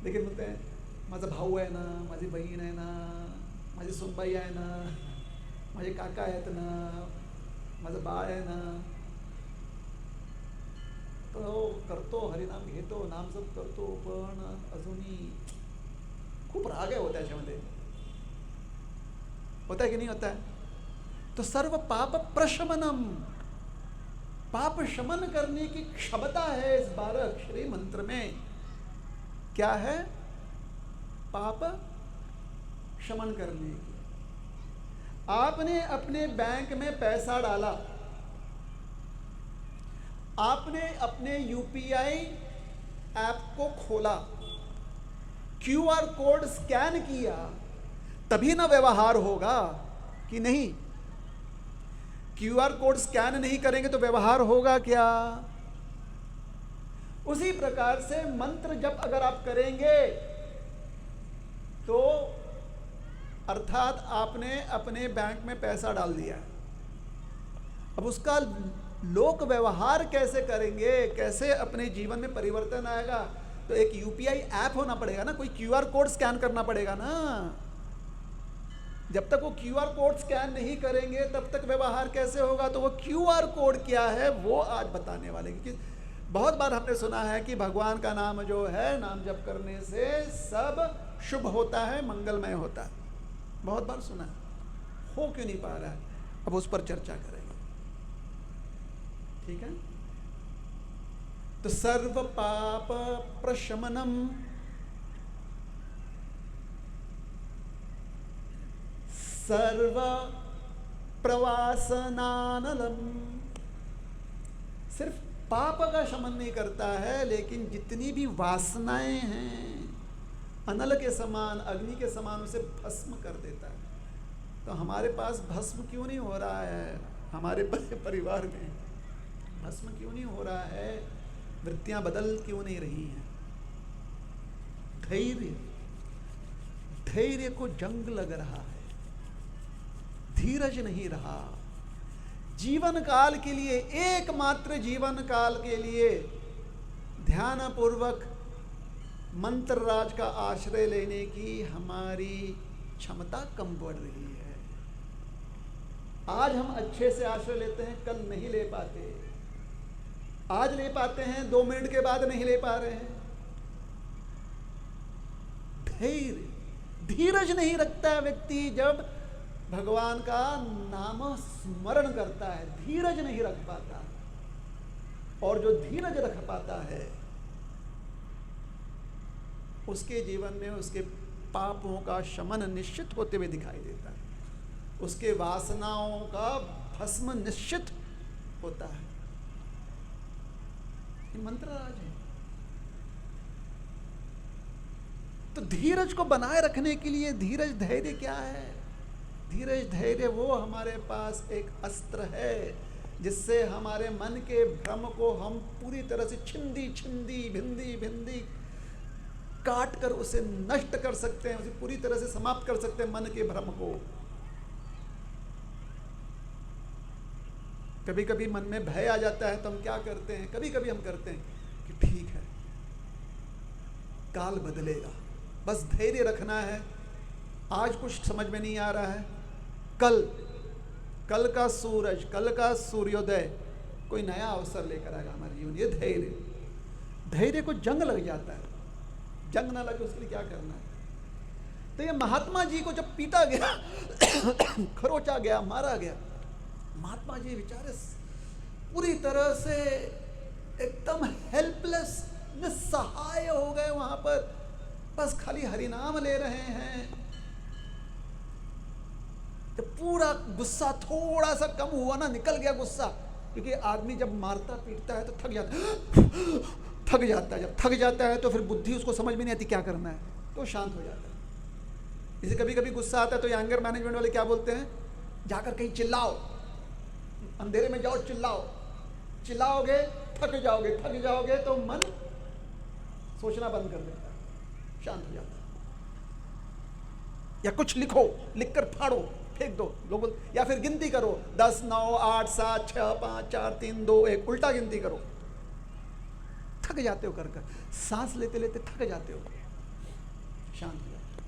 लेकिन बोलते हैं माझा भाऊ आहे ना, माझी बहीण आहे ना, माझी सुनबाई आहे ना, माझे काका आहेत ना, माझं बाळ आहे ना, तो करतो, हरिनाम घेतो, नामजप करतो, पण अजूनही खूप राग आहे हो त्याच्यामध्ये। होता है कि नहीं होता है? तो सर्व पाप प्रशमनम, पाप शमन करने की क्षमता है इस 12 अक्षरी मंत्र में। क्या है? पाप शमन करने की। आपने अपने बैंक में पैसा डाला, आपने अपने यूपीआई ऐप को खोला, क्यूआर कोड स्कैन किया, तभी ना व्यवहार होगा कि नहीं? क्यूआर कोड स्कैन नहीं करेंगे तो व्यवहार होगा क्या? उसी प्रकार से मंत्र जप अगर आप करेंगे तो अर्थात आपने अपने बैंक में पैसा डाल दिया, अब उसका लोक व्यवहार कैसे करेंगे, कैसे अपने जीवन में परिवर्तन आएगा? तो एक यूपीआई ऐप होना पड़ेगा ना, कोई क्यूआर कोड स्कैन करना पड़ेगा ना। जब तक वो क्यूआर कोड स्कैन नहीं करेंगे तब तक व्यवहार कैसे होगा? तो वो क्यूआर कोड क्या है वो आज बताने वाले। क्योंकि बहुत बार हमने सुना है कि भगवान का नाम जो है, नाम जप करने से सब शुभ होता है, मंगलमय होता है, बहुत बार सुना है, हो क्यों नहीं पा रहा है? अब उस पर चर्चा करेंगे, ठीक है? तो सर्व पाप प्रशमनम, सर्व प्रवासनानलम, सिर्फ पाप का शमन नहीं करता है, लेकिन जितनी भी वासनाएं हैं अनल के समान, अग्नि के समान उसे भस्म कर देता है। तो हमारे पास भस्म क्यों नहीं हो रहा है? हमारे परिवार में भस्म क्यों नहीं हो रहा है? वृत्तियां बदल क्यों नहीं रही हैं? धैर्य, धैर्य को जंग लग रहा है, धीरज नहीं रहा। जीवन काल के लिए, एकमात्र जीवन काल के लिए ध्यान पूर्वक मंत्र राज का आश्रय लेने की हमारी क्षमता कम बढ़ रही है। आज हम अच्छे से आश्रय लेते हैं, कल नहीं ले पाते। आज ले पाते हैं, 2 मिनट के बाद नहीं ले पा रहे हैं। धैर्य, धीरज नहीं रखता है व्यक्ति जब भगवान का नाम स्मरण करता है, धीरज नहीं रख पाता। और जो धीरज रख पाता है उसके जीवन में उसके पापों का शमन निश्चित होते हुए दिखाई देता है, उसके वासनाओं का भस्म निश्चित होता है। ये मंत्र राज है। तो धीरज को बनाए रखने के लिए धीरज धैर्य क्या है? धीरज धैर्य वो हमारे पास एक अस्त्र है जिससे हमारे मन के भ्रम को हम पूरी तरह से छिंदी छिंदी भिंदी भिंदी काट कर उसे नष्ट कर सकते हैं, उसे पूरी तरह से समाप्त कर सकते हैं मन के भ्रम को। कभी कभी मन में भय आ जाता है तो हम क्या करते हैं? कभी कभी हम करते हैं कि ठीक है, काल बदलेगा, बस धैर्य रखना है। आज कुछ समझ में नहीं आ रहा है, कल का सूरज, कल का सूर्योदय कोई नया अवसर लेकर आएगा हमारे जीवन। ये धैर्य, धैर्य को जंग लग जाता है, जंग ना लगे उसके लिए क्या करना है? तो ये महात्मा जी को जब पीटा गया खरोचा गया, मारा गया, महात्मा जी बेचारे पूरी तरह से एकदम हेल्पलेस, निस्सहाय हो गए वहां पर, बस खाली हरिनाम ले रहे हैं। तो पूरा गुस्सा थोड़ा सा कम हुआ ना, निकल गया गुस्सा, क्योंकि आदमी जब मारता पीटता है तो थक जाता है, थक जाता है। जब थक जाता है तो फिर बुद्धि उसको समझ में नहीं आती क्या करना है, तो शांत हो जाता है। जैसे कभी कभी गुस्सा आता है तो ये एंगर मैनेजमेंट वाले क्या बोलते हैं, जाकर कहीं चिल्लाओ, अंधेरे में जाओ चिल्लाओ, चिल्लाओगे थक जाओगे तो मन सोचना बंद कर देता है, शांत हो जाता है। या कुछ लिखो, लिखकर फाड़ो, फेंक दो, लोग, या फिर गिनती करो 10 9 8 7 6 5 4 3 2 1, उल्टा गिनती करो। थक जाते हो कर सांस लेते लेते थक जाते हो, शांत हो जाते हो।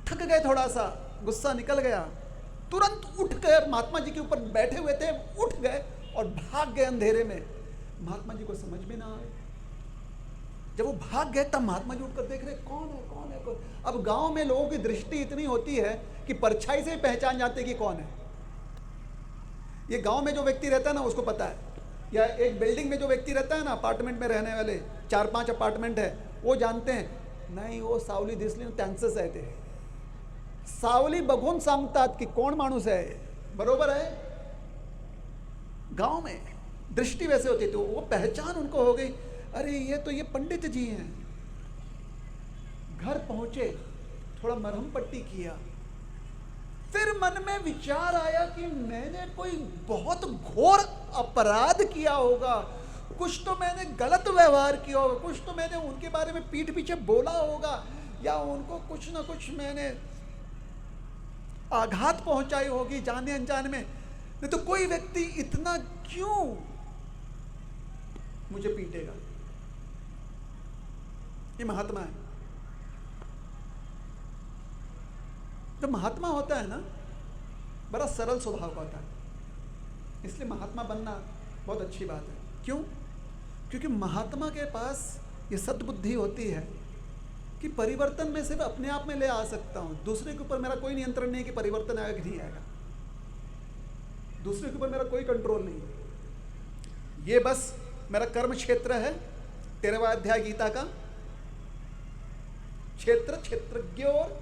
थक गए, थोड़ा सा गुस्सा निकल गया, तुरंत उठ कर महात्मा जी के ऊपर बैठे हुए थे, उठ गए और भाग गए अंधेरे में। महात्मा जी को समझ में ना आए। जब वो भाग गए तब महात्मा जी उठकर देख रहे कौन है कौन है कौन। अब गांव में लोगों की दृष्टि इतनी होती है कि परछाई से ही पहचान जाते कि कौन है। ये गांव में जो व्यक्ति रहता है ना उसको पता है, या एक बिल्डिंग में जो व्यक्ती रहता है ना, अपार्टमेंट में रहने वाले 4-5 अपार्टमेंट है, वो जानते हैं नाही वो सावली दिसली त्यांचंच आहे ते, सावली बघून सांगतात की कोण माणूस है, बरोबर है। गांव में दृष्टि वैसे होती, तो वो पहचान उनको हो गई, अरे ये पंडित जी हैं। घर पहुंचे, थोड़ा मरहम पट्टी किया, फिर मन में विचार आया कि मैंने कोई बहुत घोर अपराध किया होगा, कुछ तो मैंने गलत व्यवहार किया होगा, कुछ तो मैंने उनके बारे में पीठ पीछे बोला होगा, या उनको कुछ ना कुछ मैंने आघात पहुंचाई होगी जाने अनजाने में। नहीं तो कोई व्यक्ति इतना क्यों मुझे पीटेगा। ये महात्मा है। तो महात्मा होता है ना, बड़ा सरल स्वभाव का होता है, इसलिए महात्मा बनना बहुत अच्छी बात है। क्यों? क्योंकि महात्मा के पास ये सद्बुद्धि होती है कि परिवर्तन में सिर्फ अपने आप में ले आ सकता हूं, दूसरे के ऊपर मेरा कोई नियंत्रण नहीं है कि परिवर्तन आएगा कि नहीं आएगा, दूसरे के ऊपर मेरा कोई कंट्रोल नहीं है। ये बस मेरा कर्म क्षेत्र है, 13वां अध्याय गीता का, क्षेत्र क्षेत्रज्ञ और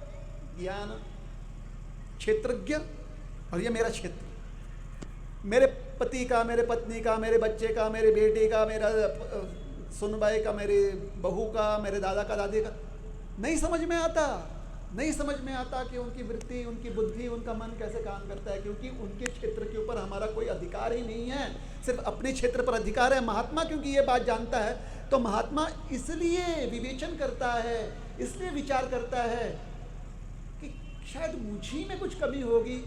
ज्ञान, क्षेत्रज्ञ, और ये मेरा क्षेत्र, मेरे पति का, मेरे पत्नी का, मेरे बच्चे का, मेरे बेटे का, मेरा सुनबाई का, मेरे बहू का, मेरे दादा का, दादी का, नहीं समझ में आता, नहीं समझ में आता कि उनकी वृत्ति, उनकी बुद्धि, उनका मन कैसे काम करता है, क्योंकि उनके क्षेत्र के ऊपर हमारा कोई अधिकार ही नहीं है, सिर्फ अपने क्षेत्र पर अधिकार है। महात्मा क्योंकि ये बात जानता है, तो महात्मा इसलिए विवेचन करता है, इसलिए विचार करता है कि शायद मुझी में कुछ कमी होगी,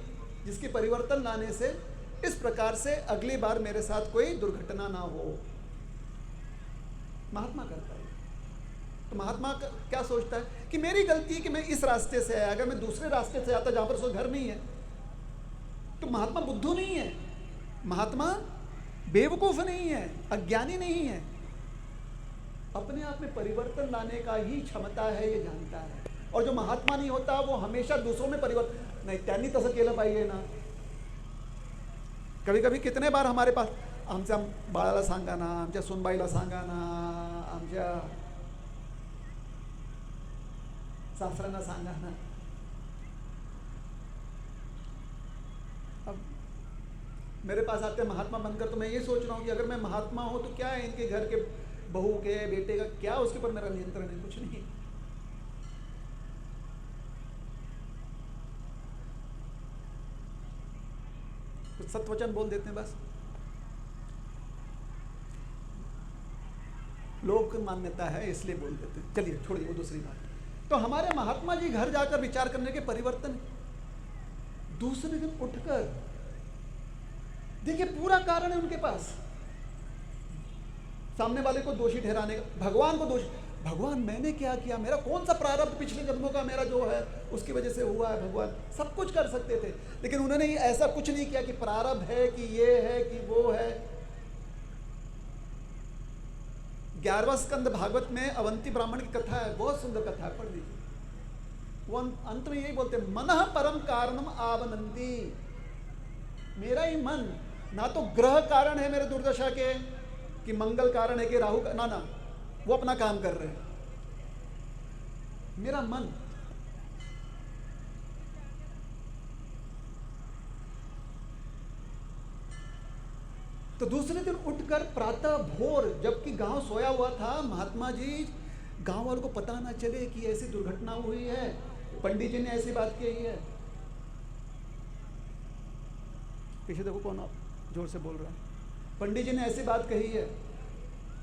जिसके परिवर्तन लाने से इस प्रकार से अगली बार मेरे साथ कोई दुर्घटना ना हो। महात्मा करता है। तो महात्मा क्या सोचता है कि मेरी गलती है कि मैं इस रास्ते से आया, अगर मैं दूसरे रास्ते से आता जहां पर उसका घर नहीं है, तो महात्मा बुद्धू नहीं है, महात्मा बेवकूफ नहीं है, अज्ञानी नहीं है, अपने आप में परिवर्तन लाने का ही क्षमता है, ये जानता है। और जो महात्मा नहीं होता वो हमेशा दूसरों में परिवर्तन नाही, त्यांनी तसं केलं पाहिजे ना। कभी कभी कितने बार हमारे पास, आमच्या बाळाला सांगा ना, आमच्या सुनबाईला सांगा ना, आमच्या सासऱ्यांना सांगा ना। अब मेरे पास आते हैं महात्मा बनकर, तो मैं ये सोच रहा हूँ कि अगर मैं महात्मा हूँ तो क्या है, इनके घर के बहू के बेटे का क्या उसके ऊपर मेरा नियंत्रण है? कुछ नहीं। कुछ सत्वचन बोल देते हैं बस, लोक मान्यता है इसलिए बोल देते हैं। चलिए छोड़िए वो दूसरी बात। तो हमारे महात्मा जी घर जाकर विचार करने के परिवर्तन, दूसरे दिन उठकर देखिए पूरा कारण है उनके पास, सामने वाले को दोषी ठहराने का, भगवान को दोषी, भगवान मैंने क्या किया, मेरा कौन सा प्रारब्ध पिछले जन्मों का मेरा जो है उसकी वजह से हुआ है। भगवान सब कुछ कर सकते थे, लेकिन उन्होंने ऐसा कुछ नहीं किया कि प्रारब्ध है कि ये है कि वो है। 11वां स्कंद भागवत में अवंती ब्राह्मण की कथा है, बहुत सुंदर कथा है, पढ़ लीजिए। वो अंत में यही बोलते हैं, मनः परम कारणम आवनंती, मेरा ही मन ना तो ग्रह कारण है मेरे दुर्दशा के, कि मंगल कारण है कि राहु का, ना, वो अपना काम कर रहे हैं, मेरा मन। तो दूसरे दिन उठकर प्रातः भोर, जबकि गांव सोया हुआ था, महात्मा जी गांव वालों को पता ना चले कि ऐसी दुर्घटना हुई है, पंडित जी ने ऐसी बात कही है। पीछे देखो कौन आप जोर से बोल रहा है। पंडित जी ने ऐसी बात कही है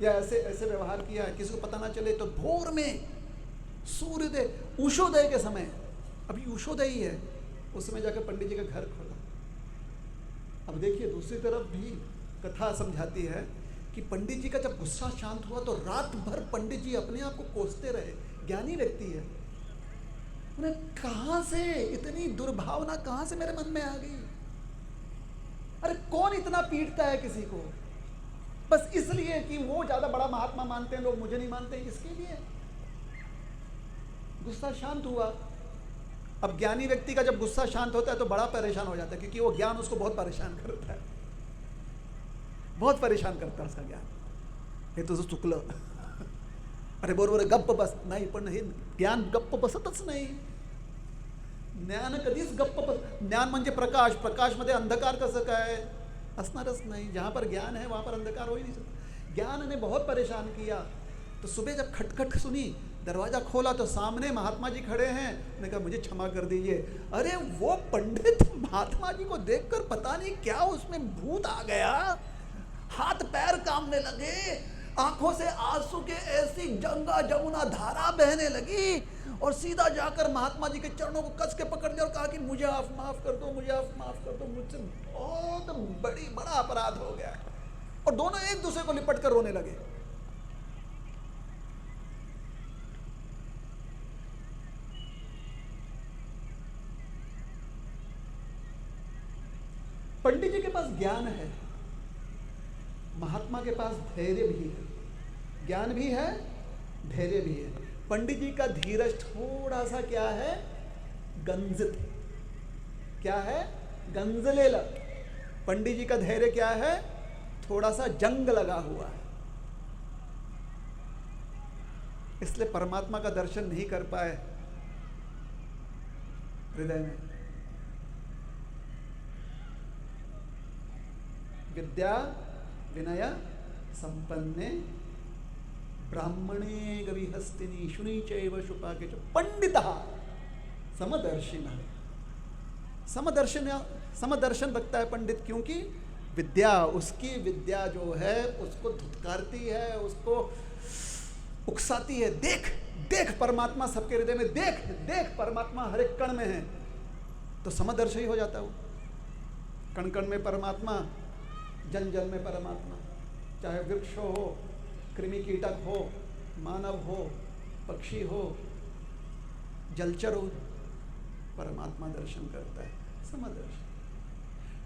या ऐसे ऐसे व्यवहार किया है, किसी को पता ना चले। तो भोर में सूर्योदय, उषोदय के समय, अभी उषोदय ही है, उस समय जाकर पंडित जी का घर खोला। अब देखिए दूसरी तरफ भी कथा समझाती है कि पंडित जी का जब गुस्सा शांत हुआ तो रात भर पंडित जी अपने आप को कोसते रहे। ज्ञानी व्यक्ति है, उन्हें कहां से इतनी दुर्भावना कहां से मेरे मन में आ गई। अरे कौन इतना पीटता है किसी को बस इसलिए कि वो ज्यादा बड़ा महात्मा मानते हैं, लोग मुझे नहीं मानते, इसके लिए गुस्सा शांत हुआ। अब ज्ञानी व्यक्ति का जब गुस्सा शांत होता है तो बड़ा परेशान हो जाता है, क्योंकि वो ज्ञान उसको बहुत परेशान करता है, बहुत परेशान करता है उसका ज्ञान। हे तुझं चुकलं, अरे बरोबर गप्प बस, नाही पण हे ज्ञान गप्प बसतच नाही। ज्ञान कधीच गप्प बस, ज्ञान म्हणजे प्रकाश, प्रकाशमध्ये अंधकार कसं काय असणारच नाही। जहाँ पर ज्ञान है वहाँ पर अंधकार हो ही नहीं सकता। ज्ञान ने बहुत परेशान किया। तो सुबह जब खटखट सुनी, दरवाजा खोला तो सामने महात्मा जी खड़े हैं। मैंने कहा मुझे क्षमा कर दीजिए। अरे वो पंडित महात्मा जी को देखकर पता नहीं क्या उसमें भूत आ गया, हाथ पैर कांपने लगे, आंखों से आंसू के ऐसी गंगा जमुना धारा बहने लगी, और सीधा जाकर महात्मा जी के चरणों को कस के पकड़ लिया और कहा कि मुझे आप माफ कर दो, मुझे आप माफ कर दो, मुझसे बहुत बड़ा अपराध हो गया। और दोनों एक दूसरे को लिपट कर रोने लगे। पंडित जी के पास ज्ञान है, महात्मा के पास धैर्य भी है। ज्ञान भी है, धैर्य भी है। पंडित जी का धीरज थोड़ा सा क्या है, गंजित। क्या है, गंजलेला। पंडित जी का धैर्य क्या है, थोड़ा सा जंग लगा हुआ है, इसलिए परमात्मा का दर्शन नहीं कर पाए हृदय में। विद्या विनय संपन्ने ब्राह्मणे गविहस्तिनी शुनि चैव शुपाके च पंडितः समदर्शिनः। समदर्शन रखता है पंडित, क्योंकि विद्या, उसकी विद्या जो है उसको धुतकारती है, उसको उकसाती है। देख देख परमात्मा सबके हृदय में, देख देख परमात्मा हर एक कण में है, तो समदर्शी ही हो जाता है वो। कण कण में परमात्मा, जन जन में परमात्मा, चाहे वृक्ष हो, कृमि कीटक हो, मानव हो, पक्षी हो, जलचर हो, परमात्मा दर्शन करता है, समदर्शन।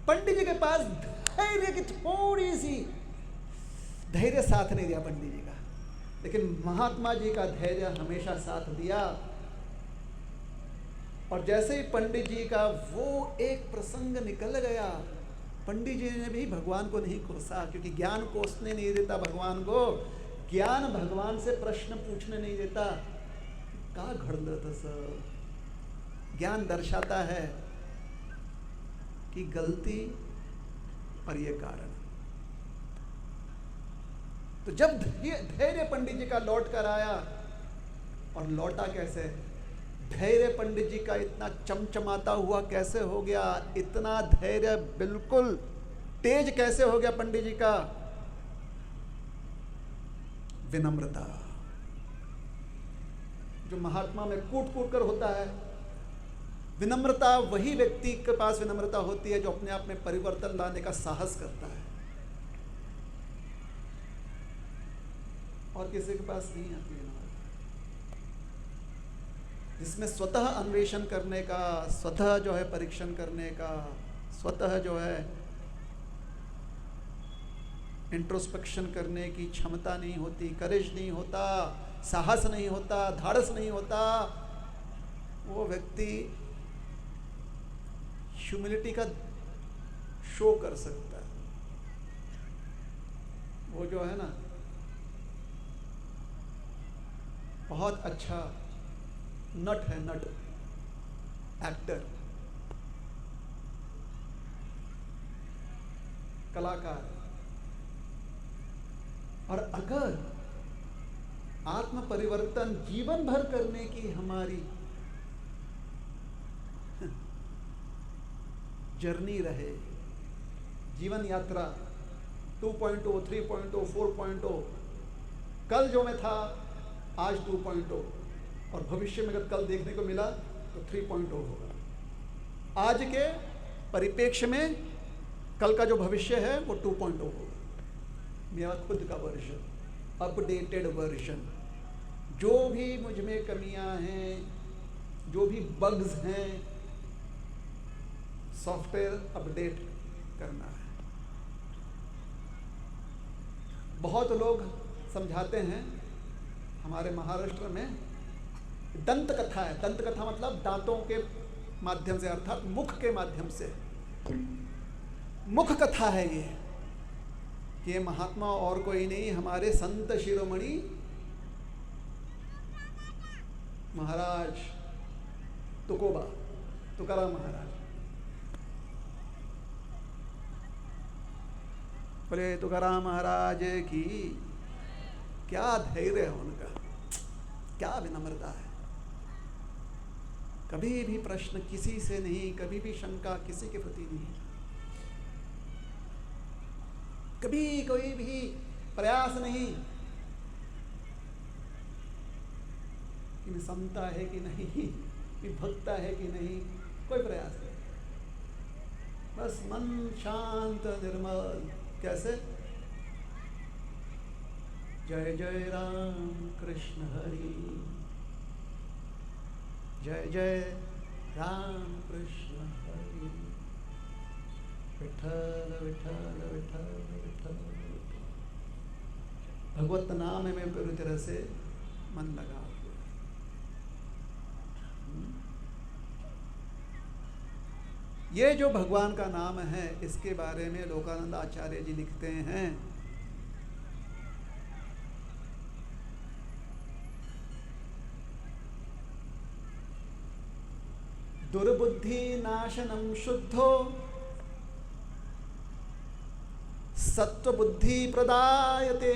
पंडित जी के पास धैर्य की थोड़ी सी, धैर्य साथ नहीं दिया पंडित जी का, लेकिन महात्मा जी का धैर्य हमेशा साथ दिया। और जैसे ही पंडित जी का वो एक प्रसंग निकल गया, पंडित जी ने भी भगवान को नहीं कोसा, क्योंकि ज्ञान कोसने नहीं देता भगवान को। ज्ञान भगवान से प्रश्न पूछने नहीं देता, का घडलं तसं। ज्ञान दर्शाता है कि गलती और ये कारण। तो जब धैर्य पंडित जी का लौट कर आया, और लौटा कैसे, धैर्य पंडित जी का इतना चमचमाता हुआ कैसे हो गया, इतना धैर्य बिल्कुल तेज कैसे हो गया पंडित जी का। विनम्रता, जो महात्मा में कूट कूट कर होता है, विनम्रता वही व्यक्ति के पास विनम्रता होती है जो अपने आप में परिवर्तन लाने का साहस करता है, और किसी के पास नहीं आती है। जिसमें स्वतः अन्वेषण करने का, स्वतः जो है परीक्षण करने का, स्वतः जो है इंट्रोस्पेक्शन करने की क्षमता नहीं होती, करेज नहीं होता, साहस नहीं होता, धाड़स नहीं होता, वो व्यक्ति ह्यूमिलिटी का शो कर सकता है। वो जो है ना बहुत अच्छा नट है, नट, एक्टर, कलाकार, और अगर आत्म परिवर्तन जीवन भर करने की हमारी जर्नी रहे, जीवन यात्रा 2.0, 3.0, 4.0, कल जो मैं था आज 2.0, और भविष्य में अगर कल देखने को मिला तो 3.0 होगा। आज के परिप्रेक्ष्य में कल का जो भविष्य है वो 2.0 होगा। मेरा खुद का वर्जन, अपडेटेड वर्जन। जो भी मुझ में कमियां हैं, जो भी बग्स हैं, सॉफ्टवेयर अपडेट करना है। बहुत लोग समझाते हैं, हमारे महाराष्ट्र में दंत कथा है। दंत कथा मतलब दांतों के माध्यम से, अर्थात मुख के माध्यम से मुख कथा है ये, कि ये महात्मा और कोई नहीं, हमारे संत शिरोमणि महाराज तुकोबा, तुकाराम महाराज। बोले तुकाराम महाराज की, क्या धैर्य है उनका, क्या विनम्रता है। कभी भी प्रश्न किसी से नहीं, कभी भी शंका किसी के प्रति नहीं, कभी कोई भी प्रयास नहीं कि मैं संता है कि नहीं, कि भक्ता है कि नहीं, कोई प्रयास नहीं। बस मन शांत निर्मल। कैसे? जय जय राम कृष्ण हरि, जय जय राम कृष्ण हरि, विठल विठल विठल विठल। भगवत नाम में पूरी तरह से मन लगा। ये जो भगवान का नाम है, इसके बारे में लोकानंद आचार्य जी लिखते हैं, दुर्बुद्धि नाशनम शुद्धो सत्वबुद्धि प्रदायते।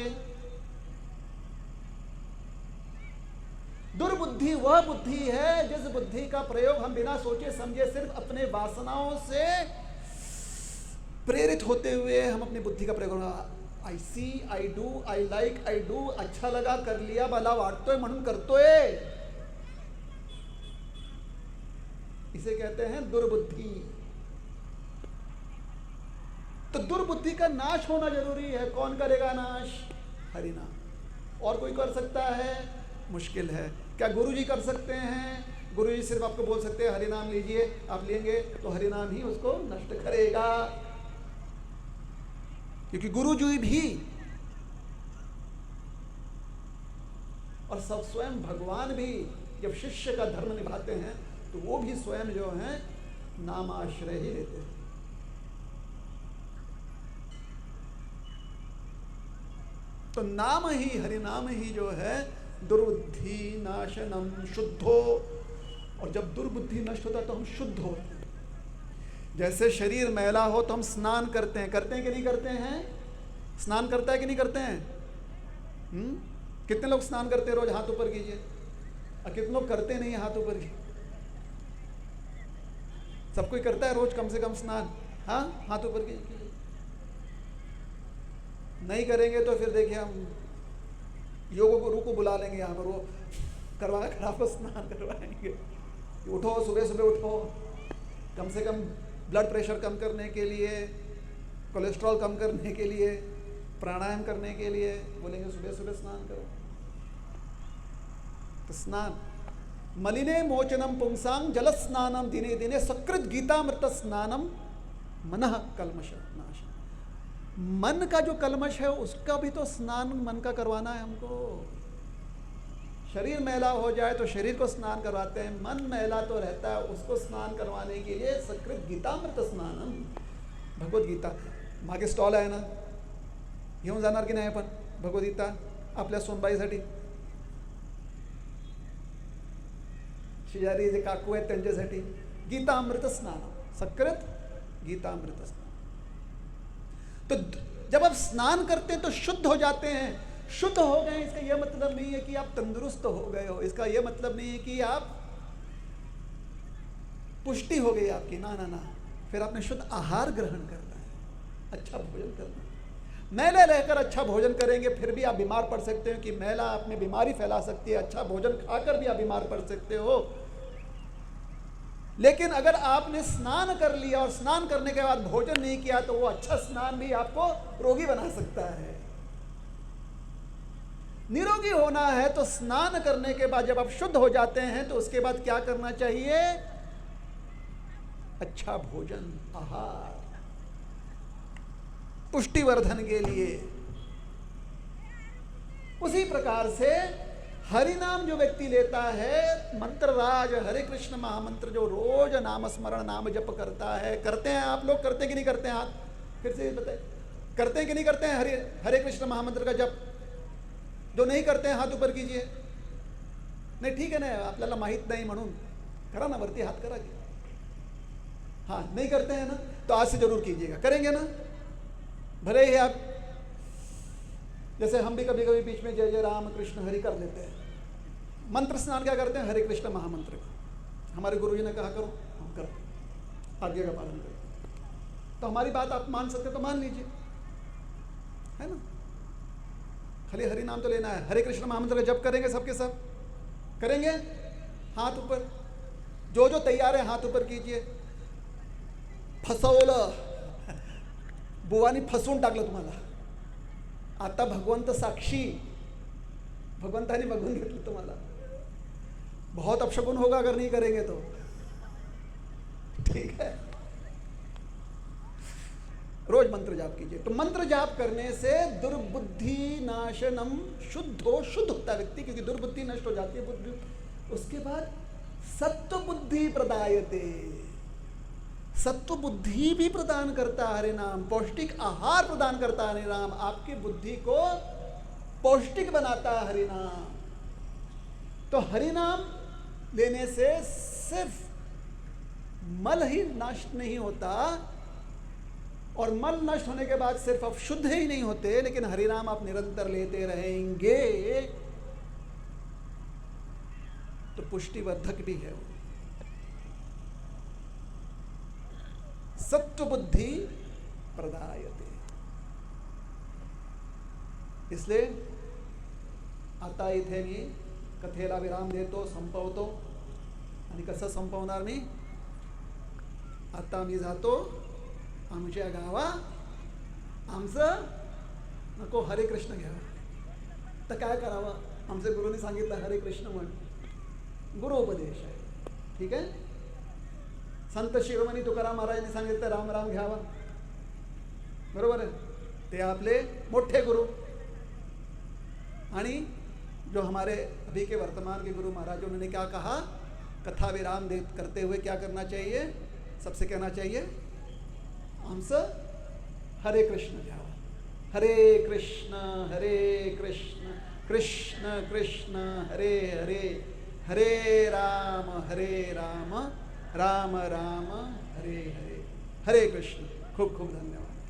दुर्बुद्धि वह बुद्धि है जिस बुद्धि का प्रयोग हम बिना सोचे समझे सिर्फ अपने वासनाओं से प्रेरित होते हुए हम अपनी बुद्धि का प्रयोग, I see, I do, I like, I do, अच्छा लगा कर लिया, भला वाटतोय म्हणून करतोय, इसे कहते हैं दुर्बुद्धि। तो दुर्बुद्धि का नाश होना जरूरी है। कौन करेगा नाश? हरिनाम। और कोई कर सकता है? मुश्किल है। क्या गुरु जी कर सकते हैं? गुरु जी सिर्फ आपको बोल सकते हैं हरिनाम लीजिए, आप लेंगे तो हरिनाम ही उसको नष्ट करेगा, क्योंकि गुरु जी भी और सब स्वयं भगवान भी जब शिष्य का धर्म निभाते हैं तो वो भी स्वयं जो है नामाश्रय ही लेते हैं। तो नाम ही, हरिनाम ही जो है दुर्बुद्धि नाशनम शुद्धो। और जब दुर्बुद्धि नष्ट होता है तो हम शुद्ध होते हैं। जैसे शरीर मैला हो तो हम स्नान करते हैं कि नहीं करते हैं? स्नान करता है कि नहीं करते हैं? कितने लोग स्नान करते हैं? रोज हाथ ऊपर कीजिए। और कितने लोग करते नहीं, हाथ ऊपर कीजिए। सब कोई करता है रोज कम से कम स्नान? हाँ, हाथ ऊपर कीजिए। नहीं करेंगे तो फिर देखिए हम योग गुरु को बुला लेंगे यहाँ पर, वो करवाना खराब स्नान करवाएंगे। उठो, सुबह सुबह उठो, कम से कम ब्लड प्रेशर कम करने के लिए, कोलेस्ट्रॉल कम करने के लिए, प्राणायाम करने के लिए बोलेंगे सुबह सुबह स्नान करो। तो स्नान मलिने मोचनम पुंसांग जल स्नानम दिने दिने सकृत गीतामृत स्नानम मनः कल्मष नाश। मन का जो कलमश है उसका भी तो स्नान मन का करवाना है हमको। शरीर मैला हो जाए तो शरीर को स्नान करवाते हैं, मन मैला तो रहता है, उसको स्नान करवाने के लिए सकृत गीतामृत स्नानम। भगवत गीता मागे स्टॉल आहे ना, घेऊन जाणार की नाही आपण भगवद्गीता आपल्या सोनबाईसाठी? शेजारी जे काकू आहेत त्यांच्यासाठी गीतामृत स्नान, सकृत गीतामृत स्नान। तो जब आप स्नान करते हैं तो शुद्ध हो जाते हैं। शुद्ध हो गए इसका यह मतलब नहीं है कि आप तंदुरुस्त हो गए हो, इसका यह मतलब नहीं है कि आप पुष्टि हो गई आपकी, ना ना ना। फिर आपने शुद्ध आहार ग्रहण करना है, अच्छा भोजन करना है। मैले रहकर अच्छा भोजन करेंगे फिर भी आप बीमार पड़ सकते हो, कि मैला आप में बीमारी फैला सकती है, अच्छा भोजन खाकर भी आप बीमार पड़ सकते हो। लेकिन अगर आपने स्नान कर लिया और स्नान करने के बाद भोजन नहीं किया तो वो अच्छा स्नान भी आपको रोगी बना सकता है। निरोगी होना है तो स्नान करने के बाद जब आप शुद्ध हो जाते हैं तो उसके बाद क्या करना चाहिए? अच्छा भोजन, आहार, पुष्टिवर्धन के लिए। उसी प्रकार से हरि नाम जो व्यक्ति लेता है, मंत्रराज हरे कृष्ण महामंत्र जो रोज नाम स्मरण नाम जप करता है, करते हैं आप लोग, करते कि नहीं करते हैं? हाथ फिर से बताए, करते हैं कि नहीं करते हैं हरे हरे कृष्ण महामंत्र का जप? जो नहीं करते हैं हाथ ऊपर कीजिए। नाही ठीक आहे ना, आपल्याला माहित नाही म्हणून करा ना, वरती हाथ करा की। हाँ, नहीं करते हैं ना, तो आज से जरूर कीजिएगा। करेंगे ना? भले ही आप, जैसे हम भी कभी कभी बीच में जय जय राम कृष्ण हरि कर लेते हैं। मंत्र स्नान क्या करते हैं? हरे कृष्ण महामंत्र का। हमारे गुरुजी ने कहा करो, हम करो, आज्ञा का पालन करो। तो हमारी बात आप मान सकते तो मान लीजिए, है ना? खाली हरि नाम तो लेना है। हरे कृष्ण महामंत्र का जप करेंगे सबके सब? करेंगे? हाथ ऊपर। जो जो तैयार है हाथ ऊपर कीजिए। फसवलं, बुवानी फसवून टाकलं तुम्हाला। आता भगवंत साक्षी, भगवंताने बघून घेतलं तुम्हाला। बहुत अपशकुन होगा अगर नहीं करेंगे तो, ठीक है? रोज मंत्र जाप कीजिए। तो मंत्र जाप करने से दुर्बुद्धि नाशनम, शुद्ध होता व्यक्ति, क्योंकि दुर्बुद्धि नष्ट हो जाती है बुद्धि। उसके बाद सत्व बुद्धि प्रदायते, सत्व बुद्धि भी प्रदान करता है हरि नाम। पौष्टिक आहार प्रदान करता है हरि नाम, आपकी बुद्धि को पौष्टिक बनाता है हरि नाम। तो हरि नाम लेने से सिर्फ मल ही नष्ट नहीं होता, और मल नष्ट होने के बाद सिर्फ आप शुद्ध ही नहीं होते, लेकिन हरि नाम आप निरंतर लेते रहेंगे तो पुष्टिवर्धक भी है वो। सत्व बुद्धि प्रदायते। इसलिए आता इथे मी कथेला विराम देतो, संपवतो। आणि कसं संपवणार मी? आता मी जातो आमच्या गावा, आमचं नको हरे कृष्ण घ्यावं, तर काय करावं? आमचे गुरुनी सांगितलं हरे कृष्ण म्हण, गुरुपदेश आहे, ठीक आहे? संत शिरोमणी तुकाराम महाराजांनी सांगितलं राम राम घ्यावा, बरोबर आहे? ते आपले मोठे गुरु। आणि जो हमारे अभी के वर्तमान के गुरु महाराज, उन्होंने क्या कहा? कथा विराम दे करते हुए क्या करना चाहिए? सबसे कहना चाहिए आमचं हरे कृष्ण घ्यावा। हरे कृष्ण कृष्ण कृष्ण हरे हरे, हरे राम राम राम राम हरे हरे। हरे कृष्ण। खूब खूब धन्यवाद।